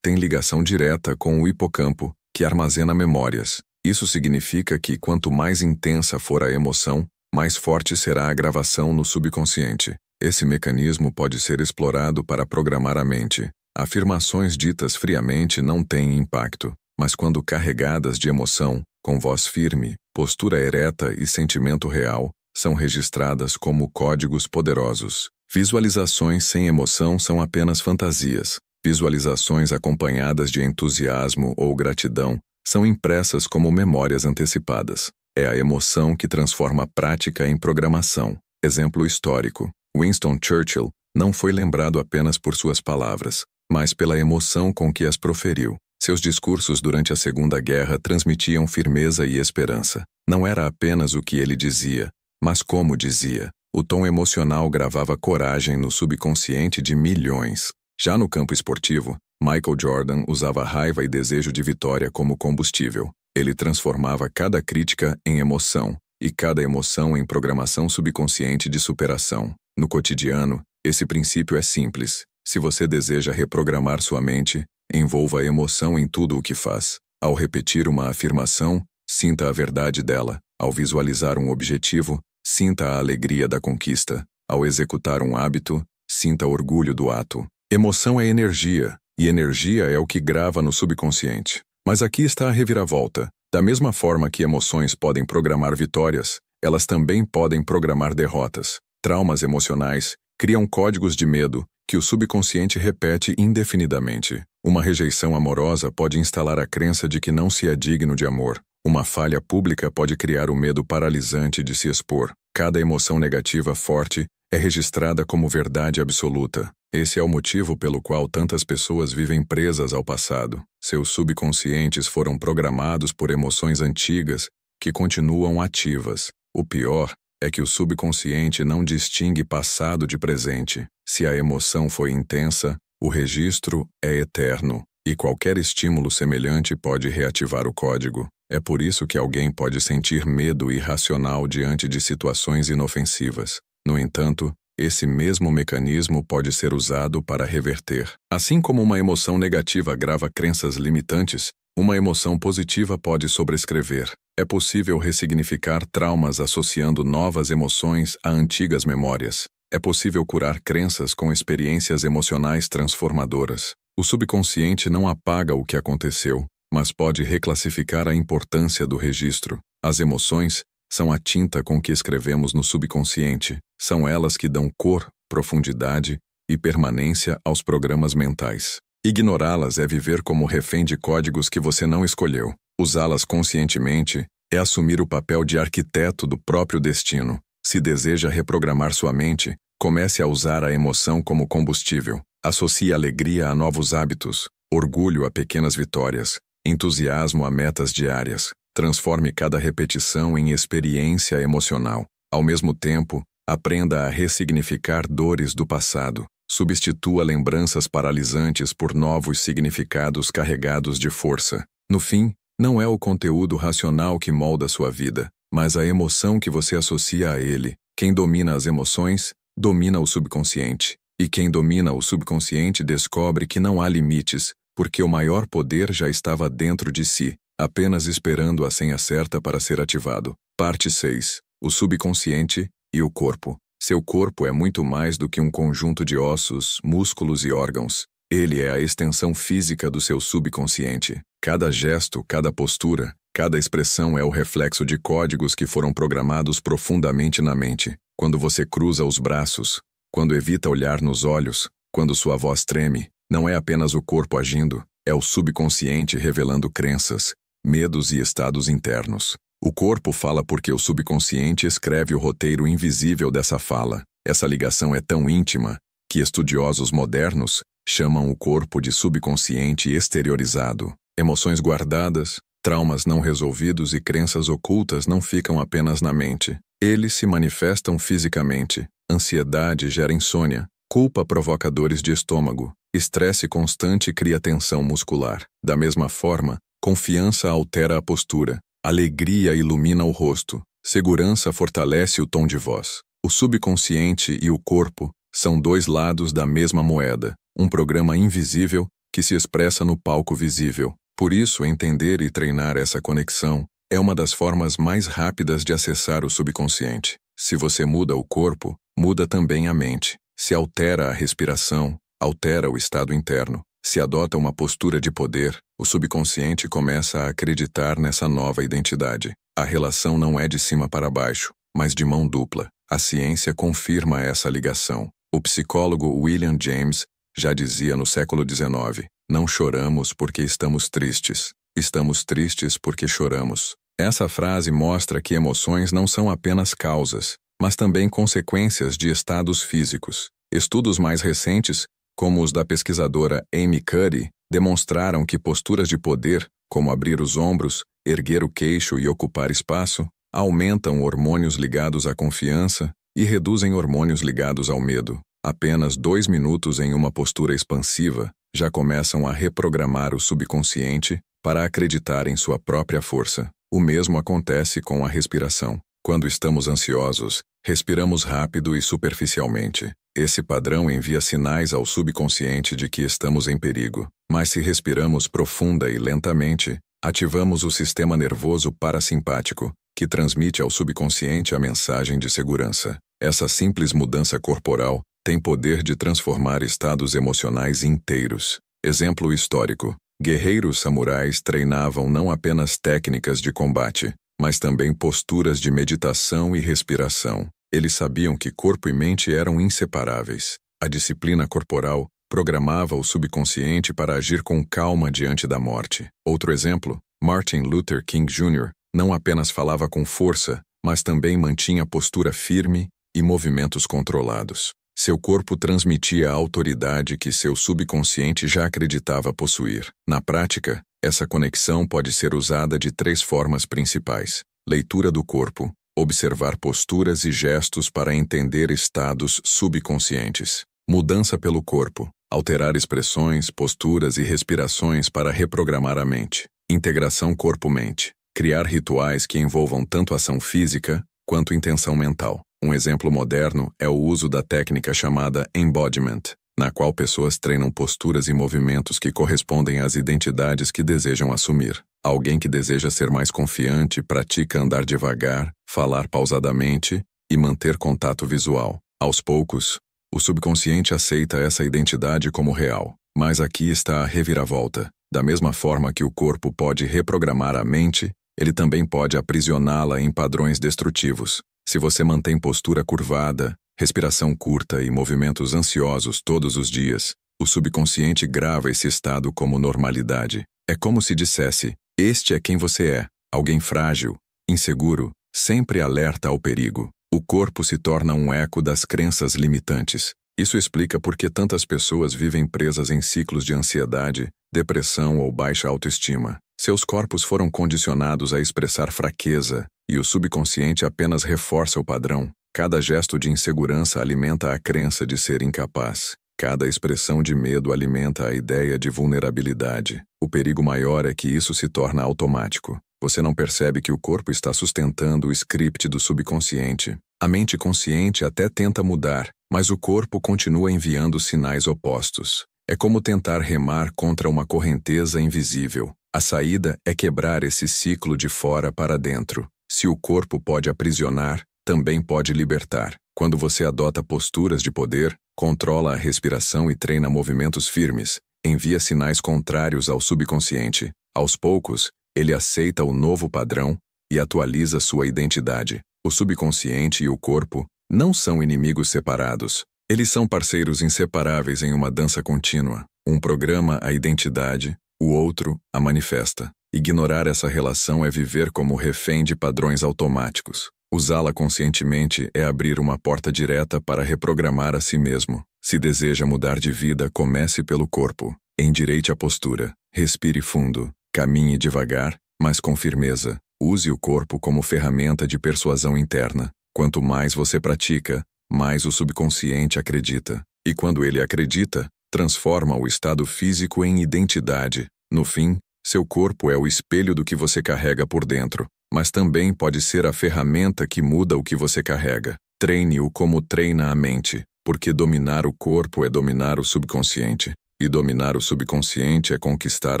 tem ligação direta com o hipocampo, que armazena memórias. Isso significa que quanto mais intensa for a emoção, mais forte será a gravação no subconsciente. Esse mecanismo pode ser explorado para programar a mente. Afirmações ditas friamente não têm impacto, mas quando carregadas de emoção, com voz firme, postura ereta e sentimento real, são registradas como códigos poderosos. Visualizações sem emoção são apenas fantasias. Visualizações acompanhadas de entusiasmo ou gratidão são impressas como memórias antecipadas. É a emoção que transforma a prática em programação. Exemplo histórico. Winston Churchill não foi lembrado apenas por suas palavras, mas pela emoção com que as proferiu. Seus discursos durante a Segunda Guerra transmitiam firmeza e esperança. Não era apenas o que ele dizia, mas como dizia. O tom emocional gravava coragem no subconsciente de milhões. Já no campo esportivo, Michael Jordan usava raiva e desejo de vitória como combustível. Ele transformava cada crítica em emoção, e cada emoção em programação subconsciente de superação. No cotidiano, esse princípio é simples. Se você deseja reprogramar sua mente, envolva a emoção em tudo o que faz. Ao repetir uma afirmação, sinta a verdade dela. Ao visualizar um objetivo, sinta a alegria da conquista. Ao executar um hábito, sinta orgulho do ato. Emoção é energia, e energia é o que grava no subconsciente. Mas aqui está a reviravolta. Da mesma forma que emoções podem programar vitórias, elas também podem programar derrotas. Traumas emocionais criam códigos de medo que o subconsciente repete indefinidamente. Uma rejeição amorosa pode instalar a crença de que não se é digno de amor. Uma falha pública pode criar o medo paralisante de se expor. Cada emoção negativa forte é registrada como verdade absoluta. Esse é o motivo pelo qual tantas pessoas vivem presas ao passado. Seus subconscientes foram programados por emoções antigas que continuam ativas. O pior é que o subconsciente não distingue passado de presente. Se a emoção foi intensa, o registro é eterno, e qualquer estímulo semelhante pode reativar o código. É por isso que alguém pode sentir medo irracional diante de situações inofensivas. No entanto, esse mesmo mecanismo pode ser usado para reverter. Assim como uma emoção negativa grava crenças limitantes, uma emoção positiva pode sobrescrever. É possível ressignificar traumas associando novas emoções a antigas memórias. É possível curar crenças com experiências emocionais transformadoras. O subconsciente não apaga o que aconteceu, mas pode reclassificar a importância do registro. As emoções são a tinta com que escrevemos no subconsciente. São elas que dão cor, profundidade e permanência aos programas mentais. Ignorá-las é viver como refém de códigos que você não escolheu. Usá-las conscientemente é assumir o papel de arquiteto do próprio destino. Se deseja reprogramar sua mente, comece a usar a emoção como combustível. Associe alegria a novos hábitos, orgulho a pequenas vitórias, entusiasmo a metas diárias. Transforme cada repetição em experiência emocional. Ao mesmo tempo, aprenda a ressignificar dores do passado. Substitua lembranças paralisantes por novos significados carregados de força. No fim, não é o conteúdo racional que molda sua vida, mas a emoção que você associa a ele. Quem domina as emoções, domina o subconsciente. E quem domina o subconsciente descobre que não há limites, porque o maior poder já estava dentro de si, apenas esperando a senha certa para ser ativado. Parte 6. O subconsciente e o corpo. Seu corpo é muito mais do que um conjunto de ossos, músculos e órgãos. Ele é a extensão física do seu subconsciente. Cada gesto, cada postura, cada expressão é o reflexo de códigos que foram programados profundamente na mente. Quando você cruza os braços, quando evita olhar nos olhos, quando sua voz treme, não é apenas o corpo agindo, é o subconsciente revelando crenças, medos e estados internos. O corpo fala porque o subconsciente escreve o roteiro invisível dessa fala. Essa ligação é tão íntima que estudiosos modernos chamam o corpo de subconsciente exteriorizado. Emoções guardadas, traumas não resolvidos e crenças ocultas não ficam apenas na mente. Eles se manifestam fisicamente. Ansiedade gera insônia, culpa provoca dores de estômago, estresse constante cria tensão muscular. Da mesma forma, confiança altera a postura, alegria ilumina o rosto, segurança fortalece o tom de voz. O subconsciente e o corpo são dois lados da mesma moeda, um programa invisível que se expressa no palco visível. Por isso, entender e treinar essa conexão é uma das formas mais rápidas de acessar o subconsciente. Se você muda o corpo, muda também a mente. Se altera a respiração, altera o estado interno. Se adota uma postura de poder, o subconsciente começa a acreditar nessa nova identidade. A relação não é de cima para baixo, mas de mão dupla. A ciência confirma essa ligação. O psicólogo William James já dizia no século XIX, não choramos porque estamos tristes. Estamos tristes porque choramos. Essa frase mostra que emoções não são apenas causas, mas também consequências de estados físicos. Estudos mais recentes, como os da pesquisadora Amy Cuddy, demonstraram que posturas de poder, como abrir os ombros, erguer o queixo e ocupar espaço, aumentam hormônios ligados à confiança e reduzem hormônios ligados ao medo. Apenas 2 minutos em uma postura expansiva já começam a reprogramar o subconsciente para acreditar em sua própria força. O mesmo acontece com a respiração. Quando estamos ansiosos, respiramos rápido e superficialmente. Esse padrão envia sinais ao subconsciente de que estamos em perigo. Mas se respiramos profunda e lentamente, ativamos o sistema nervoso parasimpático, que transmite ao subconsciente a mensagem de segurança. Essa simples mudança corporal tem poder de transformar estados emocionais inteiros. Exemplo histórico: guerreiros samurais treinavam não apenas técnicas de combate, mas também posturas de meditação e respiração. Eles sabiam que corpo e mente eram inseparáveis. A disciplina corporal programava o subconsciente para agir com calma diante da morte. Outro exemplo, Martin Luther King Jr. não apenas falava com força, mas também mantinha postura firme e movimentos controlados. Seu corpo transmitia a autoridade que seu subconsciente já acreditava possuir. Na prática, essa conexão pode ser usada de 3 formas principais: leitura do corpo, observar posturas e gestos para entender estados subconscientes; mudança pelo corpo, alterar expressões, posturas e respirações para reprogramar a mente; integração corpo-mente, criar rituais que envolvam tanto ação física quanto intenção mental. Um exemplo moderno é o uso da técnica chamada embodiment, na qual pessoas treinam posturas e movimentos que correspondem às identidades que desejam assumir. Alguém que deseja ser mais confiante pratica andar devagar, falar pausadamente e manter contato visual. Aos poucos, o subconsciente aceita essa identidade como real. Mas aqui está a reviravolta. Da mesma forma que o corpo pode reprogramar a mente, ele também pode aprisioná-la em padrões destrutivos. Se você mantém postura curvada, respiração curta e movimentos ansiosos todos os dias, o subconsciente grava esse estado como normalidade. É como se dissesse: este é quem você é, alguém frágil, inseguro, sempre alerta ao perigo. O corpo se torna um eco das crenças limitantes. Isso explica por que tantas pessoas vivem presas em ciclos de ansiedade, depressão ou baixa autoestima. Seus corpos foram condicionados a expressar fraqueza, e o subconsciente apenas reforça o padrão. Cada gesto de insegurança alimenta a crença de ser incapaz. Cada expressão de medo alimenta a ideia de vulnerabilidade. O perigo maior é que isso se torna automático. Você não percebe que o corpo está sustentando o script do subconsciente. A mente consciente até tenta mudar, mas o corpo continua enviando sinais opostos. É como tentar remar contra uma correnteza invisível. A saída é quebrar esse ciclo de fora para dentro. Se o corpo pode aprisionar, também pode libertar. Quando você adota posturas de poder, controla a respiração e treina movimentos firmes, envia sinais contrários ao subconsciente. Aos poucos, ele aceita o novo padrão e atualiza sua identidade. O subconsciente e o corpo não são inimigos separados. Eles são parceiros inseparáveis em uma dança contínua. Um programa a identidade, o outro a manifesta. Ignorar essa relação é viver como refém de padrões automáticos. Usá-la conscientemente é abrir uma porta direta para reprogramar a si mesmo. Se deseja mudar de vida, comece pelo corpo. Endireite a postura. Respire fundo. Caminhe devagar, mas com firmeza. Use o corpo como ferramenta de persuasão interna. Quanto mais você pratica, mais o subconsciente acredita. E quando ele acredita, transforma o estado físico em identidade. No fim, seu corpo é o espelho do que você carrega por dentro, mas também pode ser a ferramenta que muda o que você carrega. Treine-o como treina a mente, porque dominar o corpo é dominar o subconsciente, e dominar o subconsciente é conquistar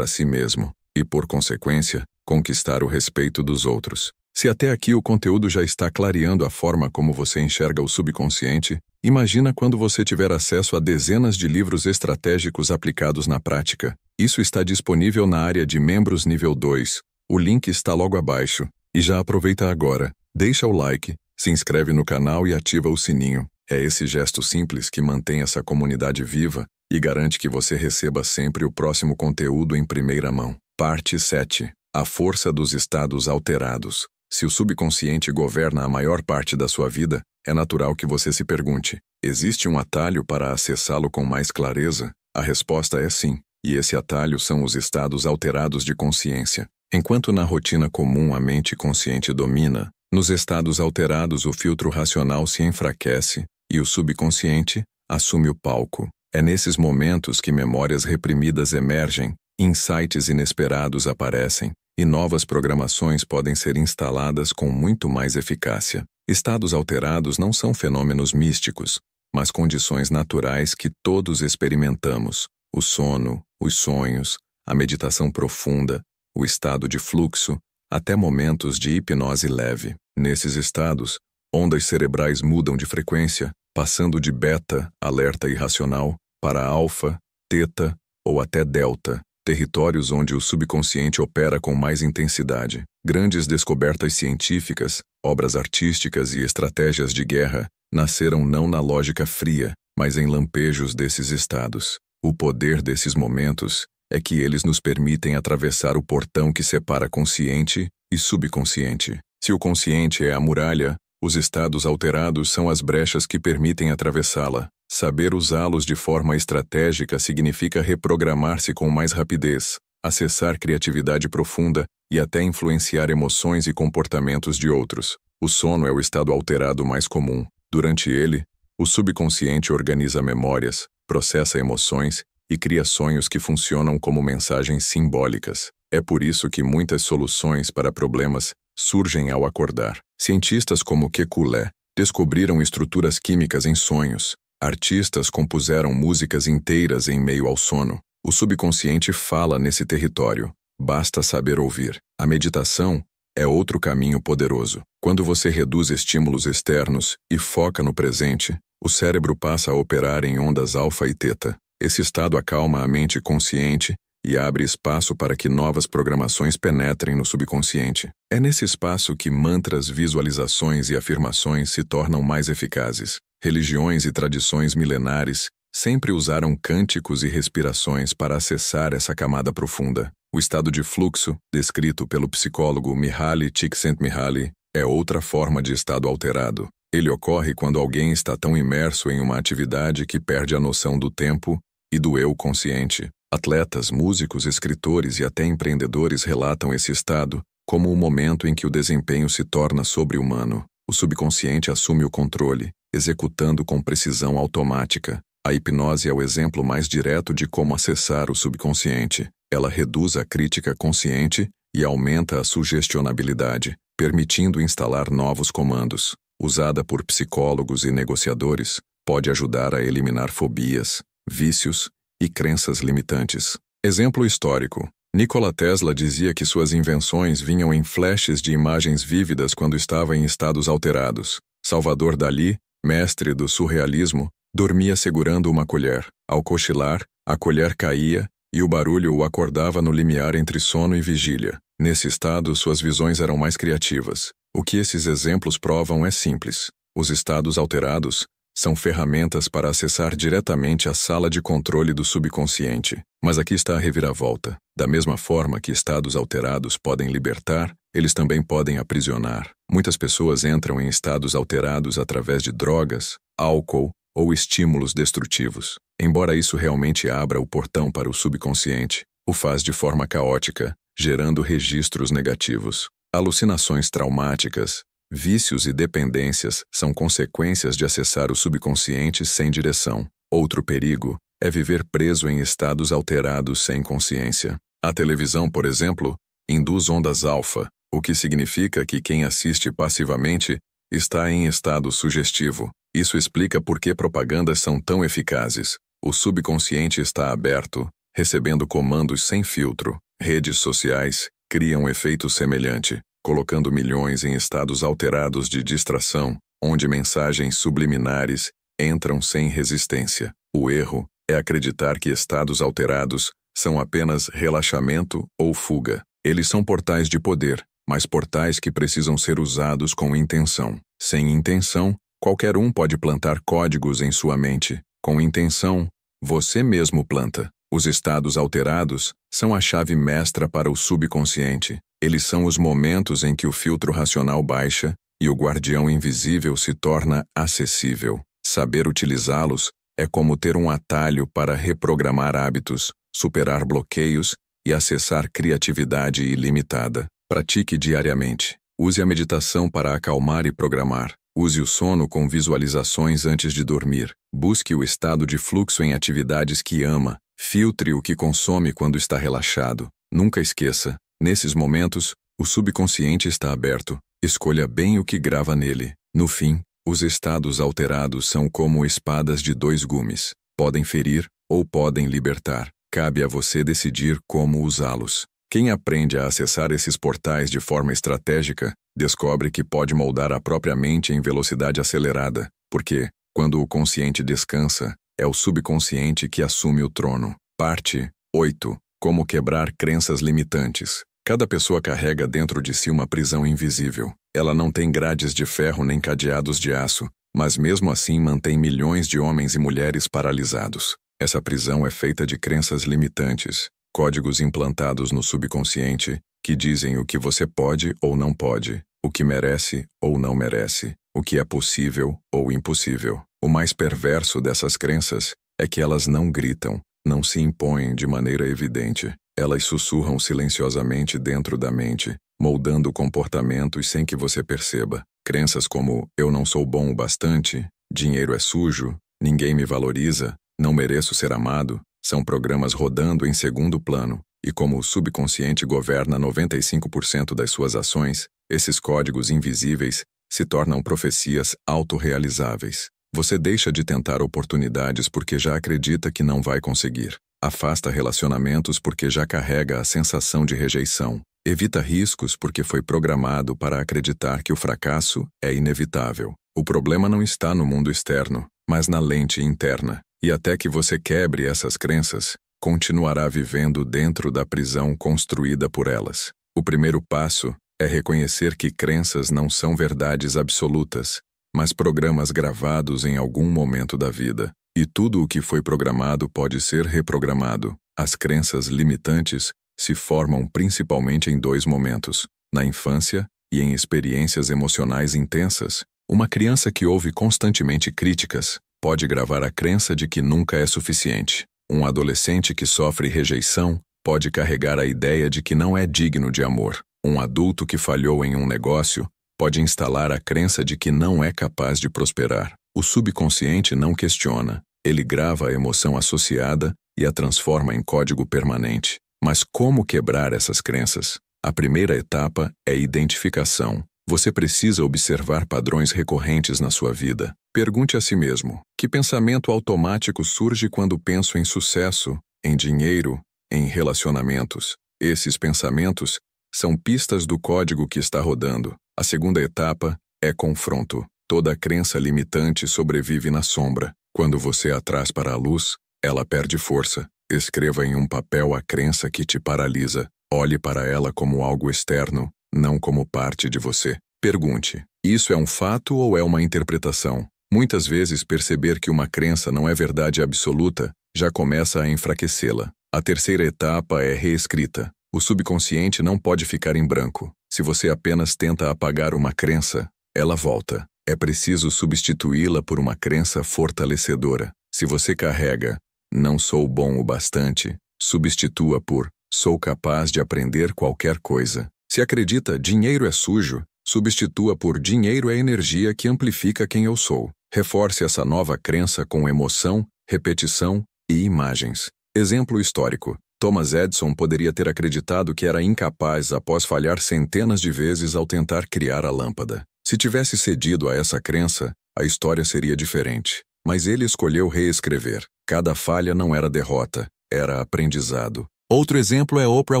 a si mesmo, e por consequência, conquistar o respeito dos outros. Se até aqui o conteúdo já está clareando a forma como você enxerga o subconsciente, imagina quando você tiver acesso a dezenas de livros estratégicos aplicados na prática. Isso está disponível na área de membros nível 2. O link está logo abaixo. E já aproveita agora, deixa o like, se inscreve no canal e ativa o sininho. É esse gesto simples que mantém essa comunidade viva e garante que você receba sempre o próximo conteúdo em primeira mão. Parte 7. A força dos estados alterados. Se o subconsciente governa a maior parte da sua vida, é natural que você se pergunte: existe um atalho para acessá-lo com mais clareza? A resposta é sim, e esse atalho são os estados alterados de consciência. Enquanto na rotina comum a mente consciente domina, nos estados alterados o filtro racional se enfraquece e o subconsciente assume o palco. É nesses momentos que memórias reprimidas emergem, insights inesperados aparecem, e novas programações podem ser instaladas com muito mais eficácia. Estados alterados não são fenômenos místicos, mas condições naturais que todos experimentamos. O sono, os sonhos, a meditação profunda, o estado de fluxo, até momentos de hipnose leve. Nesses estados, ondas cerebrais mudam de frequência, passando de beta, alerta irracional, para alfa, teta ou até delta, territórios onde o subconsciente opera com mais intensidade. Grandes descobertas científicas, obras artísticas e estratégias de guerra nasceram não na lógica fria, mas em lampejos desses estados. O poder desses momentos é que eles nos permitem atravessar o portão que separa consciente e subconsciente. Se o consciente é a muralha, os estados alterados são as brechas que permitem atravessá-la. Saber usá-los de forma estratégica significa reprogramar-se com mais rapidez, acessar criatividade profunda e até influenciar emoções e comportamentos de outros. O sono é o estado alterado mais comum. Durante ele, o subconsciente organiza memórias, processa emoções e cria sonhos que funcionam como mensagens simbólicas. É por isso que muitas soluções para problemas surgem ao acordar. Cientistas como Kekulé descobriram estruturas químicas em sonhos. Artistas compuseram músicas inteiras em meio ao sono. O subconsciente fala nesse território. Basta saber ouvir. A meditação é outro caminho poderoso. Quando você reduz estímulos externos e foca no presente, o cérebro passa a operar em ondas alfa e teta. Esse estado acalma a mente consciente e abre espaço para que novas programações penetrem no subconsciente. É nesse espaço que mantras, visualizações e afirmações se tornam mais eficazes. Religiões e tradições milenares sempre usaram cânticos e respirações para acessar essa camada profunda. O estado de fluxo, descrito pelo psicólogo Mihaly Csikszentmihalyi, é outra forma de estado alterado. Ele ocorre quando alguém está tão imerso em uma atividade que perde a noção do tempo e do eu consciente. Atletas, músicos, escritores e até empreendedores relatam esse estado como o momento em que o desempenho se torna sobre-humano. O subconsciente assume o controle, executando com precisão automática. A hipnose é o exemplo mais direto de como acessar o subconsciente. Ela reduz a crítica consciente e aumenta a sugestionabilidade, permitindo instalar novos comandos. Usada por psicólogos e negociadores, pode ajudar a eliminar fobias, vícios e crenças limitantes. Exemplo histórico. Nikola Tesla dizia que suas invenções vinham em flashes de imagens vívidas quando estava em estados alterados. Salvador Dalí, mestre do surrealismo, dormia segurando uma colher. Ao cochilar, a colher caía e o barulho o acordava no limiar entre sono e vigília. Nesse estado, suas visões eram mais criativas. O que esses exemplos provam é simples. Os estados alterados são ferramentas para acessar diretamente a sala de controle do subconsciente. Mas aqui está a reviravolta. Da mesma forma que estados alterados podem libertar, eles também podem aprisionar. Muitas pessoas entram em estados alterados através de drogas, álcool ou estímulos destrutivos. Embora isso realmente abra o portão para o subconsciente, o faz de forma caótica, gerando registros negativos. Alucinações traumáticas, vícios e dependências são consequências de acessar o subconsciente sem direção. Outro perigo é viver preso em estados alterados sem consciência. A televisão, por exemplo, induz ondas alfa, o que significa que quem assiste passivamente está em estado sugestivo. Isso explica por que propagandas são tão eficazes. O subconsciente está aberto, recebendo comandos sem filtro. Redes sociais criam um efeito semelhante, colocando milhões em estados alterados de distração, onde mensagens subliminares entram sem resistência. O erro é acreditar que estados alterados são apenas relaxamento ou fuga. Eles são portais de poder, mas portais que precisam ser usados com intenção. Sem intenção, qualquer um pode plantar códigos em sua mente. Com intenção, você mesmo planta. Os estados alterados são a chave mestra para o subconsciente. Eles são os momentos em que o filtro racional baixa e o guardião invisível se torna acessível. Saber utilizá-los é como ter um atalho para reprogramar hábitos, superar bloqueios e acessar criatividade ilimitada. Pratique diariamente. Use a meditação para acalmar e programar. Use o sono com visualizações antes de dormir. Busque o estado de fluxo em atividades que ama. Filtre o que consome quando está relaxado. Nunca esqueça, nesses momentos, o subconsciente está aberto. Escolha bem o que grava nele. No fim, os estados alterados são como espadas de dois gumes. Podem ferir ou podem libertar. Cabe a você decidir como usá-los. Quem aprende a acessar esses portais de forma estratégica, descobre que pode moldar a própria mente em velocidade acelerada, porque, quando o consciente descansa, é o subconsciente que assume o trono. Parte 8. Como quebrar crenças limitantes. Cada pessoa carrega dentro de si uma prisão invisível. Ela não tem grades de ferro nem cadeados de aço, mas mesmo assim mantém milhões de homens e mulheres paralisados. Essa prisão é feita de crenças limitantes, códigos implantados no subconsciente que dizem o que você pode ou não pode, o que merece ou não merece, o que é possível ou impossível. O mais perverso dessas crenças é que elas não gritam, não se impõem de maneira evidente. Elas sussurram silenciosamente dentro da mente, moldando comportamentos sem que você perceba. Crenças como eu não sou bom o bastante, dinheiro é sujo, ninguém me valoriza, não mereço ser amado, são programas rodando em segundo plano, e como o subconsciente governa 95% das suas ações, esses códigos invisíveis se tornam profecias autorrealizáveis. Você deixa de tentar oportunidades porque já acredita que não vai conseguir. Afasta relacionamentos porque já carrega a sensação de rejeição. Evita riscos porque foi programado para acreditar que o fracasso é inevitável. O problema não está no mundo externo, mas na lente interna. E até que você quebre essas crenças, continuará vivendo dentro da prisão construída por elas. O primeiro passo é reconhecer que crenças não são verdades absolutas, mas programas gravados em algum momento da vida. E tudo o que foi programado pode ser reprogramado. As crenças limitantes se formam principalmente em dois momentos, na infância e em experiências emocionais intensas, Uma criança que ouve constantemente críticas pode gravar a crença de que nunca é suficiente. Um adolescente que sofre rejeição pode carregar a ideia de que não é digno de amor. Um adulto que falhou em um negócio pode instalar a crença de que não é capaz de prosperar. O subconsciente não questiona, ele grava a emoção associada e a transforma em código permanente. Mas como quebrar essas crenças? A primeira etapa é identificação. Você precisa observar padrões recorrentes na sua vida. Pergunte a si mesmo: que pensamento automático surge quando penso em sucesso, em dinheiro, em relacionamentos? Esses pensamentos são pistas do código que está rodando. A segunda etapa é confronto. Toda crença limitante sobrevive na sombra. Quando você a traz para a luz, ela perde força. Escreva em um papel a crença que te paralisa. Olhe para ela como algo externo, não como parte de você. Pergunte: isso é um fato ou é uma interpretação? Muitas vezes perceber que uma crença não é verdade absoluta já começa a enfraquecê-la. A terceira etapa é reescrita. O subconsciente não pode ficar em branco. Se você apenas tenta apagar uma crença, ela volta. É preciso substituí-la por uma crença fortalecedora. Se você carrega "não sou bom o bastante", substitua por "sou capaz de aprender qualquer coisa". Se acredita "dinheiro é sujo", substitua por "dinheiro é energia que amplifica quem eu sou". Reforce essa nova crença com emoção, repetição e imagens. Exemplo histórico: Thomas Edison poderia ter acreditado que era incapaz após falhar centenas de vezes ao tentar criar a lâmpada. Se tivesse cedido a essa crença, a história seria diferente. Mas ele escolheu reescrever. Cada falha não era derrota, era aprendizado. Outro exemplo é Oprah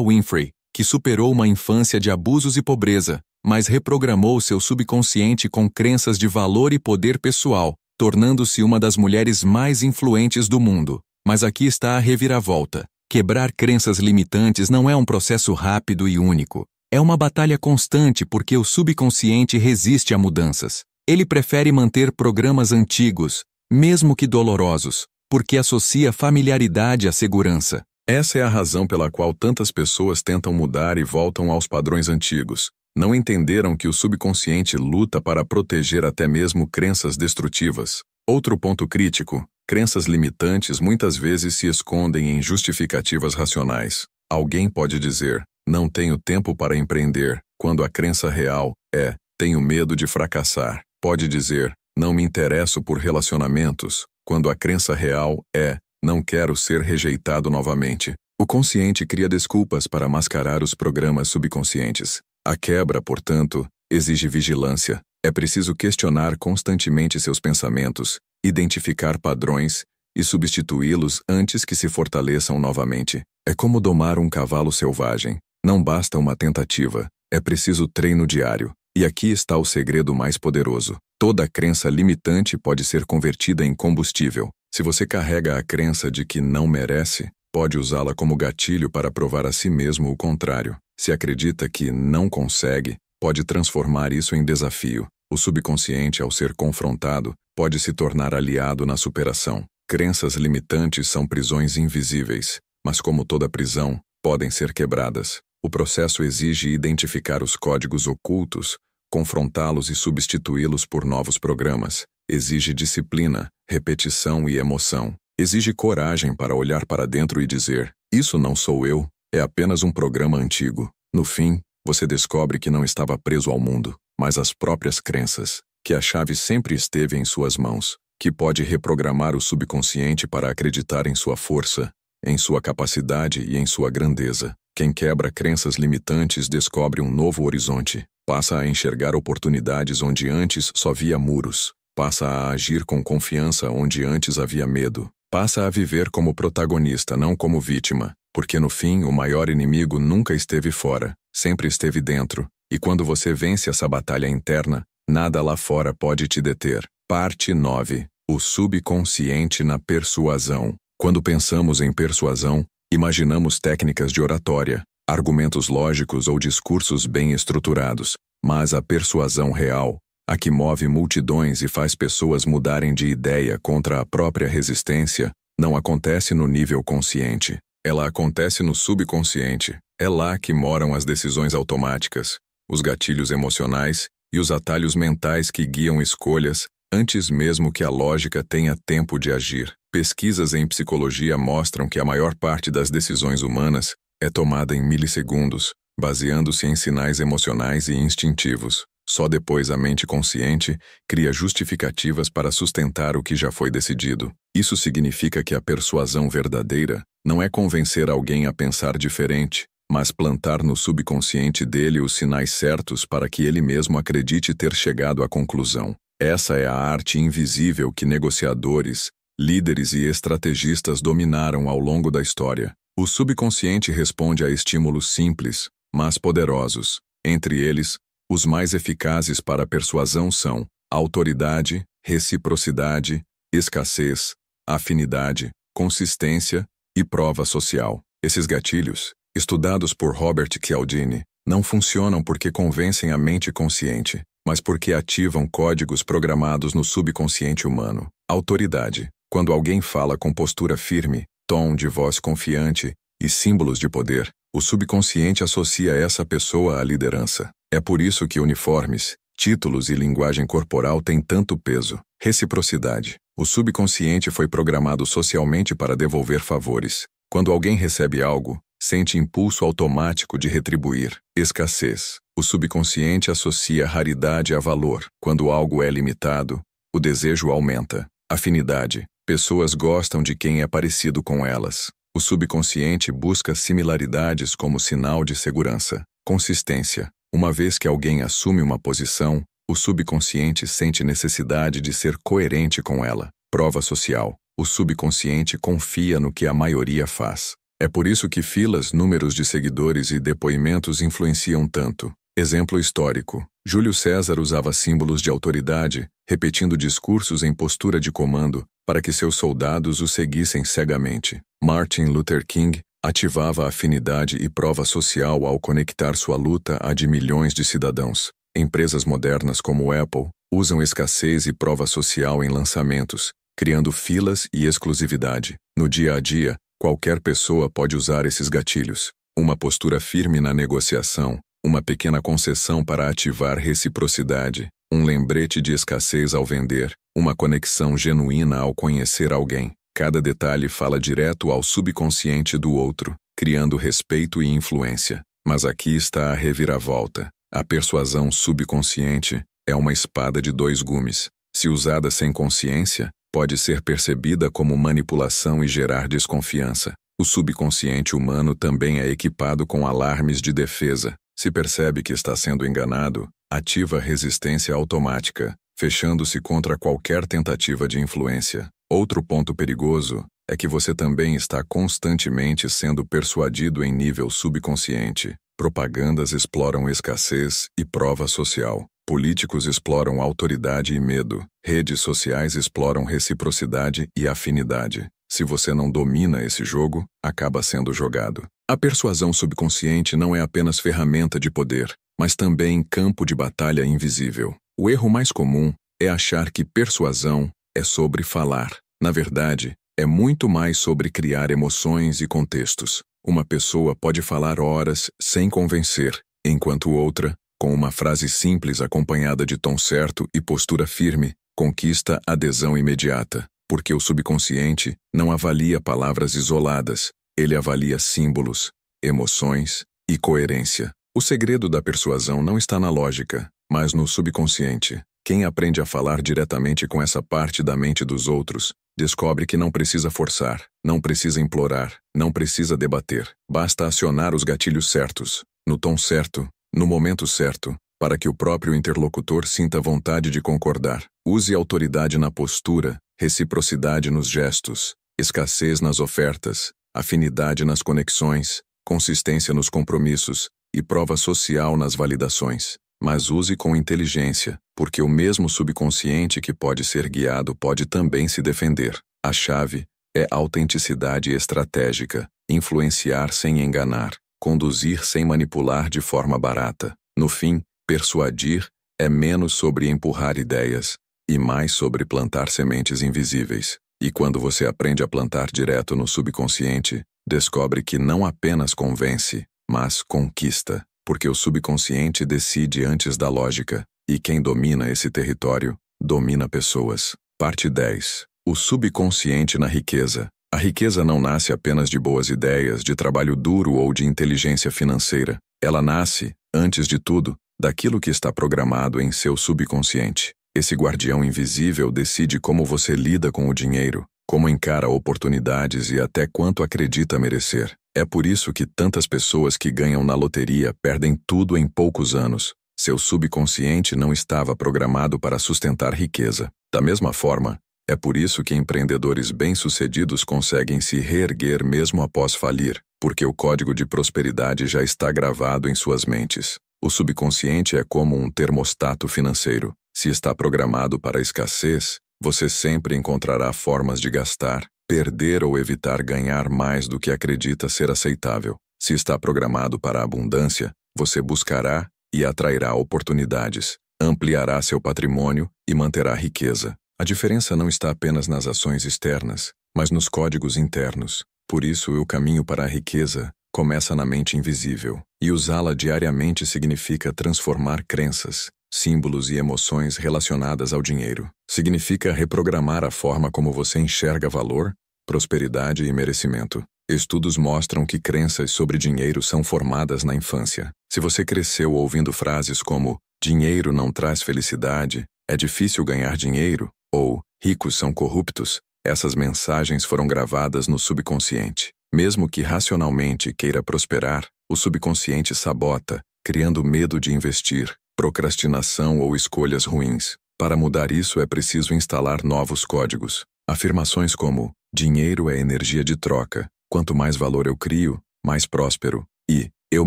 Winfrey, que superou uma infância de abusos e pobreza, mas reprogramou seu subconsciente com crenças de valor e poder pessoal, tornando-se uma das mulheres mais influentes do mundo. Mas aqui está a reviravolta. Quebrar crenças limitantes não é um processo rápido e único. É uma batalha constante porque o subconsciente resiste a mudanças. Ele prefere manter programas antigos, mesmo que dolorosos, porque associa familiaridade à segurança. Essa é a razão pela qual tantas pessoas tentam mudar e voltam aos padrões antigos. Não entenderam que o subconsciente luta para proteger até mesmo crenças destrutivas. Outro ponto crítico: crenças limitantes muitas vezes se escondem em justificativas racionais. Alguém pode dizer: não tenho tempo para empreender, quando a crença real é: tenho medo de fracassar. Pode dizer: não me interesso por relacionamentos, quando a crença real é: não quero ser rejeitado novamente. O consciente cria desculpas para mascarar os programas subconscientes. A quebra, portanto, exige vigilância. É preciso questionar constantemente seus pensamentos, identificar padrões e substituí-los antes que se fortaleçam novamente. É como domar um cavalo selvagem. Não basta uma tentativa, é preciso treino diário. E aqui está o segredo mais poderoso. Toda crença limitante pode ser convertida em combustível. Se você carrega a crença de que não merece, pode usá-la como gatilho para provar a si mesmo o contrário. Se acredita que não consegue, pode transformar isso em desafio. O subconsciente, ao ser confrontado, pode se tornar aliado na superação. Crenças limitantes são prisões invisíveis, mas como toda prisão, podem ser quebradas. O processo exige identificar os códigos ocultos, confrontá-los e substituí-los por novos programas. Exige disciplina, repetição e emoção. Exige coragem para olhar para dentro e dizer: isso não sou eu, é apenas um programa antigo. No fim, você descobre que não estava preso ao mundo, mas às próprias crenças, que a chave sempre esteve em suas mãos, que pode reprogramar o subconsciente para acreditar em sua força, em sua capacidade e em sua grandeza. Quem quebra crenças limitantes descobre um novo horizonte, passa a enxergar oportunidades onde antes só via muros, passa a agir com confiança onde antes havia medo, passa a viver como protagonista, não como vítima, porque no fim o maior inimigo nunca esteve fora, sempre esteve dentro, e quando você vence essa batalha interna, nada lá fora pode te deter. Parte 9. O subconsciente na persuasão. Quando pensamos em persuasão, imaginamos técnicas de oratória, argumentos lógicos ou discursos bem estruturados, mas a persuasão real, a que move multidões e faz pessoas mudarem de ideia contra a própria resistência, não acontece no nível consciente. Ela acontece no subconsciente. É lá que moram as decisões automáticas, os gatilhos emocionais e os atalhos mentais que guiam escolhas antes mesmo que a lógica tenha tempo de agir. Pesquisas em psicologia mostram que a maior parte das decisões humanas é tomada em milissegundos, baseando-se em sinais emocionais e instintivos. Só depois a mente consciente cria justificativas para sustentar o que já foi decidido. Isso significa que a persuasão verdadeira não é convencer alguém a pensar diferente, mas plantar no subconsciente dele os sinais certos para que ele mesmo acredite ter chegado à conclusão. Essa é a arte invisível que negociadores, líderes e estrategistas dominaram ao longo da história. O subconsciente responde a estímulos simples, mas poderosos. Entre eles, os mais eficazes para a persuasão são autoridade, reciprocidade, escassez, afinidade, consistência e prova social. Esses gatilhos, estudados por Robert Cialdini, não funcionam porque convencem a mente consciente, mas porque ativam códigos programados no subconsciente humano. Autoridade. Quando alguém fala com postura firme, tom de voz confiante e símbolos de poder, o subconsciente associa essa pessoa à liderança. É por isso que uniformes, títulos e linguagem corporal têm tanto peso. Reciprocidade. O subconsciente foi programado socialmente para devolver favores. Quando alguém recebe algo, sente impulso automático de retribuir. Escassez. O subconsciente associa raridade a valor. Quando algo é limitado, o desejo aumenta. Afinidade. Pessoas gostam de quem é parecido com elas. O subconsciente busca similaridades como sinal de segurança. Consistência. Uma vez que alguém assume uma posição, o subconsciente sente necessidade de ser coerente com ela. Prova social. O subconsciente confia no que a maioria faz. É por isso que filas, números de seguidores e depoimentos influenciam tanto. Exemplo histórico. Júlio César usava símbolos de autoridade, repetindo discursos em postura de comando, para que seus soldados o seguissem cegamente. Martin Luther King ativava afinidade e prova social ao conectar sua luta à de milhões de cidadãos. Empresas modernas como Apple usam escassez e prova social em lançamentos, criando filas e exclusividade. No dia a dia, qualquer pessoa pode usar esses gatilhos. Uma postura firme na negociação, uma pequena concessão para ativar reciprocidade, um lembrete de escassez ao vender, uma conexão genuína ao conhecer alguém. Cada detalhe fala direto ao subconsciente do outro, criando respeito e influência. Mas aqui está a reviravolta. A persuasão subconsciente é uma espada de dois gumes. Se usada sem consciência, pode ser percebida como manipulação e gerar desconfiança. O subconsciente humano também é equipado com alarmes de defesa. Se percebe que está sendo enganado, ativa resistência automática, fechando-se contra qualquer tentativa de influência. Outro ponto perigoso é que você também está constantemente sendo persuadido em nível subconsciente. Propagandas exploram escassez e prova social. Políticos exploram autoridade e medo. Redes sociais exploram reciprocidade e afinidade. Se você não domina esse jogo, acaba sendo jogado. A persuasão subconsciente não é apenas ferramenta de poder, mas também campo de batalha invisível. O erro mais comum é achar que persuasão é sobre falar. Na verdade, é muito mais sobre criar emoções e contextos. Uma pessoa pode falar horas sem convencer, enquanto outra, com uma frase simples acompanhada de tom certo e postura firme, conquista adesão imediata. Porque o subconsciente não avalia palavras isoladas, ele avalia símbolos, emoções e coerência. O segredo da persuasão não está na lógica, mas no subconsciente. Quem aprende a falar diretamente com essa parte da mente dos outros, descobre que não precisa forçar, não precisa implorar, não precisa debater. Basta acionar os gatilhos certos, no tom certo, no momento certo, para que o próprio interlocutor sinta vontade de concordar. Use autoridade na postura, reciprocidade nos gestos, escassez nas ofertas, afinidade nas conexões, consistência nos compromissos e prova social nas validações. Mas use com inteligência, porque o mesmo subconsciente que pode ser guiado pode também se defender. A chave é autenticidade estratégica, influenciar sem enganar, conduzir sem manipular de forma barata. No fim, persuadir é menos sobre empurrar ideias e mais sobre plantar sementes invisíveis. E quando você aprende a plantar direto no subconsciente, descobre que não apenas convence, mas conquista. Porque o subconsciente decide antes da lógica, E quem domina esse território, domina pessoas. Parte 10. O subconsciente na riqueza. A riqueza não nasce apenas de boas ideias, de trabalho duro ou de inteligência financeira. Ela nasce, antes de tudo, daquilo que está programado em seu subconsciente. Esse guardião invisível decide como você lida com o dinheiro, como encara oportunidades e até quanto acredita merecer. É por isso que tantas pessoas que ganham na loteria perdem tudo em poucos anos. Seu subconsciente não estava programado para sustentar riqueza. Da mesma forma, é por isso que empreendedores bem-sucedidos conseguem se reerguer mesmo após falir, porque o código de prosperidade já está gravado em suas mentes. O subconsciente é como um termostato financeiro. Se está programado para a escassez, você sempre encontrará formas de gastar, perder ou evitar ganhar mais do que acredita ser aceitável. Se está programado para a abundância, você buscará e atrairá oportunidades, ampliará seu patrimônio e manterá riqueza. A diferença não está apenas nas ações externas, mas nos códigos internos. Por isso, o caminho para a riqueza começa na mente invisível, e usá-la diariamente significa transformar crenças, símbolos e emoções relacionadas ao dinheiro. Significa reprogramar a forma como você enxerga valor, prosperidade e merecimento. Estudos mostram que crenças sobre dinheiro são formadas na infância. Se você cresceu ouvindo frases como "dinheiro não traz felicidade", "é difícil ganhar dinheiro" ou "ricos são corruptos", essas mensagens foram gravadas no subconsciente. Mesmo que racionalmente queira prosperar, o subconsciente sabota, criando medo de investir, procrastinação ou escolhas ruins. Para mudar isso é preciso instalar novos códigos. Afirmações como "dinheiro é energia de troca", "quanto mais valor eu crio, mais próspero" e "eu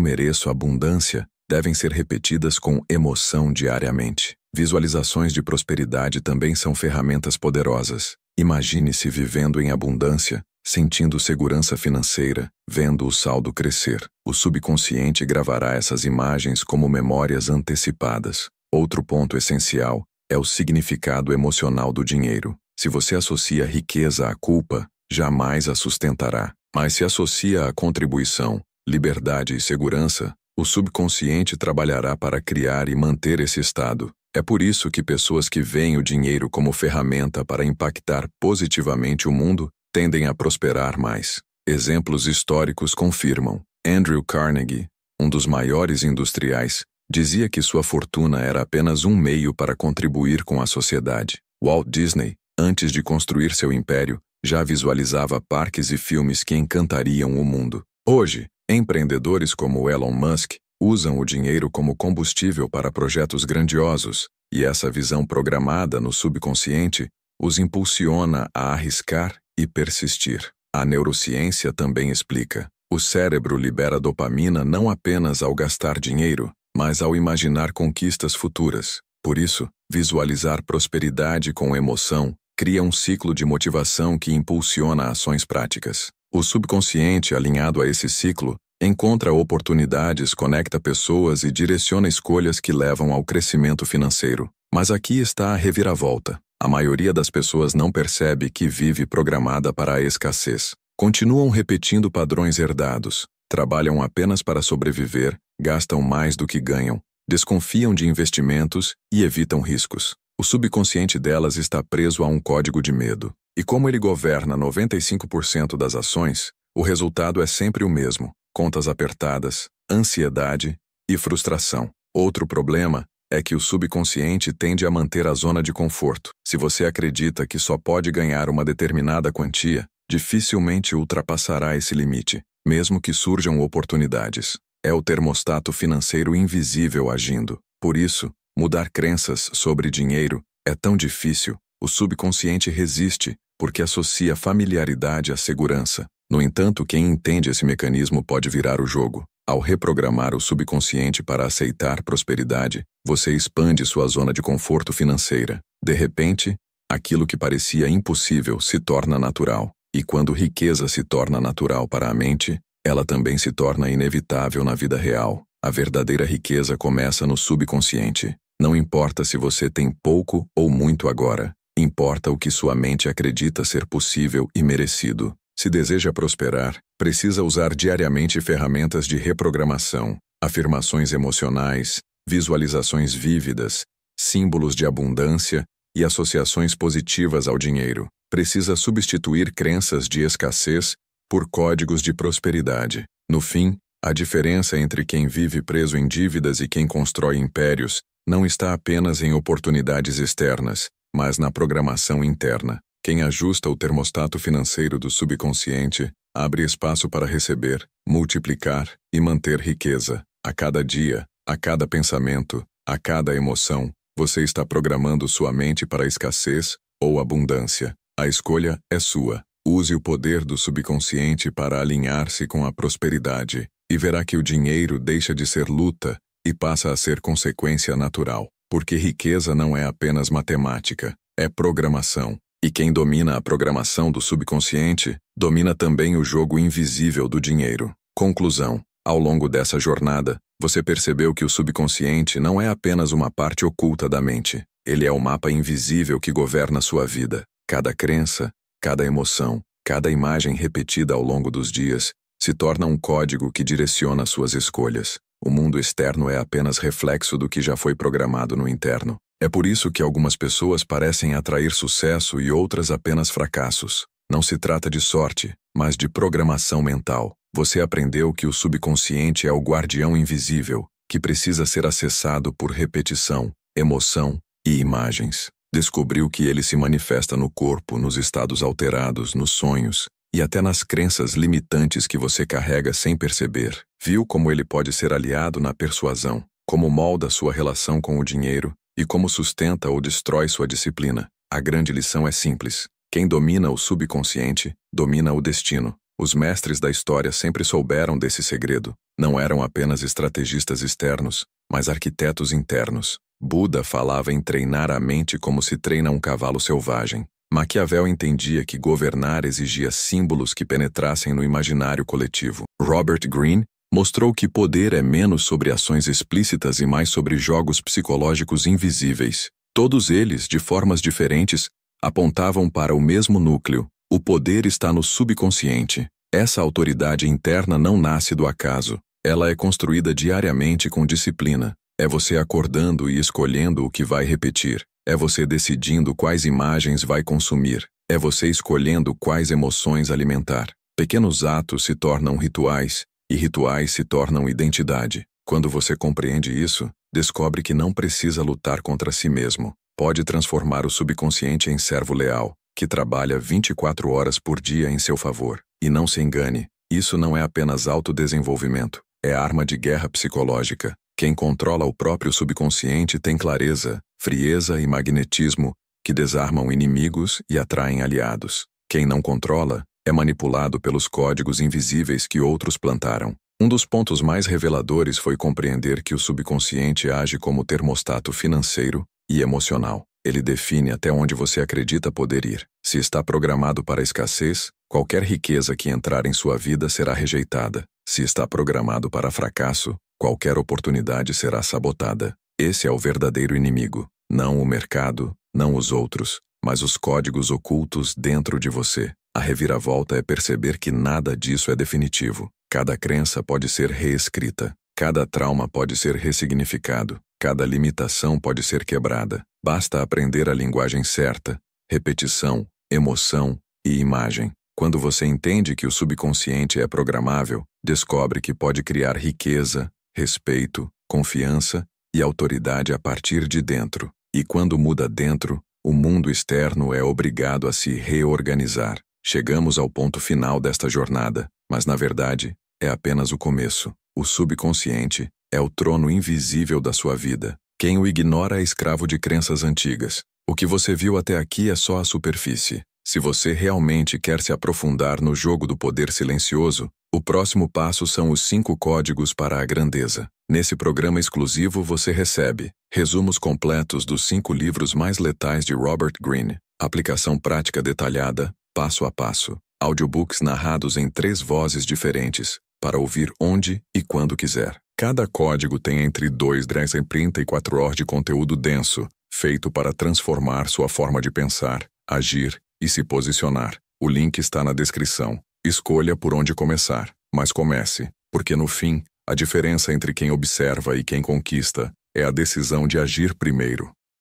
mereço abundância" devem ser repetidas com emoção diariamente. Visualizações de prosperidade também são ferramentas poderosas. Imagine-se vivendo em abundância, sentindo segurança financeira, vendo o saldo crescer. O subconsciente gravará essas imagens como memórias antecipadas. Outro ponto essencial é o significado emocional do dinheiro. Se você associa riqueza à culpa, jamais a sustentará. Mas se associa à contribuição, liberdade e segurança, o subconsciente trabalhará para criar e manter esse estado. É por isso que pessoas que veem o dinheiro como ferramenta para impactar positivamente o mundo tendem a prosperar mais. Exemplos históricos confirmam. Andrew Carnegie, um dos maiores industriais, dizia que sua fortuna era apenas um meio para contribuir com a sociedade. Walt Disney, antes de construir seu império, já visualizava parques e filmes que encantariam o mundo. Hoje, empreendedores como Elon Musk usam o dinheiro como combustível para projetos grandiosos, e essa visão programada no subconsciente os impulsiona a arriscar e persistir. A neurociência também explica. O cérebro libera dopamina não apenas ao gastar dinheiro, mas ao imaginar conquistas futuras. Por isso, visualizar prosperidade com emoção cria um ciclo de motivação que impulsiona ações práticas. O subconsciente, alinhado a esse ciclo, encontra oportunidades, conecta pessoas e direciona escolhas que levam ao crescimento financeiro. Mas aqui está a reviravolta. A maioria das pessoas não percebe que vive programada para a escassez. Continuam repetindo padrões herdados, trabalham apenas para sobreviver, gastam mais do que ganham, desconfiam de investimentos e evitam riscos. O subconsciente delas está preso a um código de medo. E como ele governa 95% das ações, o resultado é sempre o mesmo: contas apertadas, ansiedade e frustração. Outro problema é que o subconsciente tende a manter a zona de conforto. Se você acredita que só pode ganhar uma determinada quantia, dificilmente ultrapassará esse limite, mesmo que surjam oportunidades. É o termostato financeiro invisível agindo. Por isso, mudar crenças sobre dinheiro é tão difícil. O subconsciente resiste porque associa familiaridade à segurança. No entanto, quem entende esse mecanismo pode virar o jogo. Ao reprogramar o subconsciente para aceitar prosperidade, você expande sua zona de conforto financeira. De repente, aquilo que parecia impossível se torna natural. E quando riqueza se torna natural para a mente, ela também se torna inevitável na vida real. A verdadeira riqueza começa no subconsciente. Não importa se você tem pouco ou muito agora. Importa o que sua mente acredita ser possível e merecido. Se deseja prosperar, precisa usar diariamente ferramentas de reprogramação, afirmações emocionais, visualizações vívidas, símbolos de abundância e associações positivas ao dinheiro. Precisa substituir crenças de escassez por códigos de prosperidade. No fim, a diferença entre quem vive preso em dívidas e quem constrói impérios não está apenas em oportunidades externas, mas na programação interna. Quem ajusta o termostato financeiro do subconsciente abre espaço para receber, multiplicar e manter riqueza. A cada dia, a cada pensamento, a cada emoção, você está programando sua mente para escassez ou abundância. A escolha é sua. Use o poder do subconsciente para alinhar-se com a prosperidade e verá que o dinheiro deixa de ser luta e passa a ser consequência natural. Porque riqueza não é apenas matemática, é programação. E quem domina a programação do subconsciente, domina também o jogo invisível do dinheiro. Conclusão. Ao longo dessa jornada, você percebeu que o subconsciente não é apenas uma parte oculta da mente. Ele é o mapa invisível que governa sua vida. Cada crença, cada emoção, cada imagem repetida ao longo dos dias se torna um código que direciona suas escolhas. O mundo externo é apenas reflexo do que já foi programado no interno. É por isso que algumas pessoas parecem atrair sucesso e outras apenas fracassos. Não se trata de sorte, mas de programação mental. Você aprendeu que o subconsciente é o guardião invisível, que precisa ser acessado por repetição, emoção e imagens. Descobriu que ele se manifesta no corpo, nos estados alterados, nos sonhos e até nas crenças limitantes que você carrega sem perceber. Viu como ele pode ser aliado na persuasão, como molda sua relação com o dinheiro e como sustenta ou destrói sua disciplina. A grande lição é simples. Quem domina o subconsciente, domina o destino. Os mestres da história sempre souberam desse segredo. Não eram apenas estrategistas externos, mas arquitetos internos. Buda falava em treinar a mente como se treina um cavalo selvagem. Maquiavel entendia que governar exigia símbolos que penetrassem no imaginário coletivo. Robert Greene mostrou que poder é menos sobre ações explícitas e mais sobre jogos psicológicos invisíveis. Todos eles, de formas diferentes, apontavam para o mesmo núcleo. O poder está no subconsciente. Essa autoridade interna não nasce do acaso. Ela é construída diariamente com disciplina. É você acordando e escolhendo o que vai repetir. É você decidindo quais imagens vai consumir. É você escolhendo quais emoções alimentar. Pequenos atos se tornam rituais, e rituais se tornam identidade. Quando você compreende isso, descobre que não precisa lutar contra si mesmo. Pode transformar o subconsciente em servo leal, que trabalha 24 horas por dia em seu favor. E não se engane, isso não é apenas autodesenvolvimento, é arma de guerra psicológica. Quem controla o próprio subconsciente tem clareza, frieza e magnetismo que desarmam inimigos e atraem aliados. Quem não controla é manipulado pelos códigos invisíveis que outros plantaram. Um dos pontos mais reveladores foi compreender que o subconsciente age como termostato financeiro e emocional. Ele define até onde você acredita poder ir. Se está programado para a escassez, qualquer riqueza que entrar em sua vida será rejeitada. Se está programado para fracasso, qualquer oportunidade será sabotada. Esse é o verdadeiro inimigo. Não o mercado, não os outros, mas os códigos ocultos dentro de você. A reviravolta é perceber que nada disso é definitivo. Cada crença pode ser reescrita. Cada trauma pode ser ressignificado. Cada limitação pode ser quebrada. Basta aprender a linguagem certa, repetição, emoção e imagem. Quando você entende que o subconsciente é programável, descobre que pode criar riqueza, respeito, confiança e autoridade a partir de dentro. E quando muda dentro, o mundo externo é obrigado a se reorganizar. Chegamos ao ponto final desta jornada, mas na verdade, é apenas o começo. O subconsciente é o trono invisível da sua vida. Quem o ignora é escravo de crenças antigas. O que você viu até aqui é só a superfície. Se você realmente quer se aprofundar no jogo do poder silencioso, o próximo passo são os 5 códigos para a grandeza. Nesse programa exclusivo você recebe resumos completos dos 5 livros mais letais de Robert Greene, aplicação prática detalhada, passo a passo, audiobooks narrados em 3 vozes diferentes, para ouvir onde e quando quiser. Cada código tem entre 2 e 34 horas de conteúdo denso, feito para transformar sua forma de pensar, agir e se posicionar. O link está na descrição. Escolha por onde começar, mas comece, porque no fim, a diferença entre quem observa e quem conquista é a decisão de agir primeiro.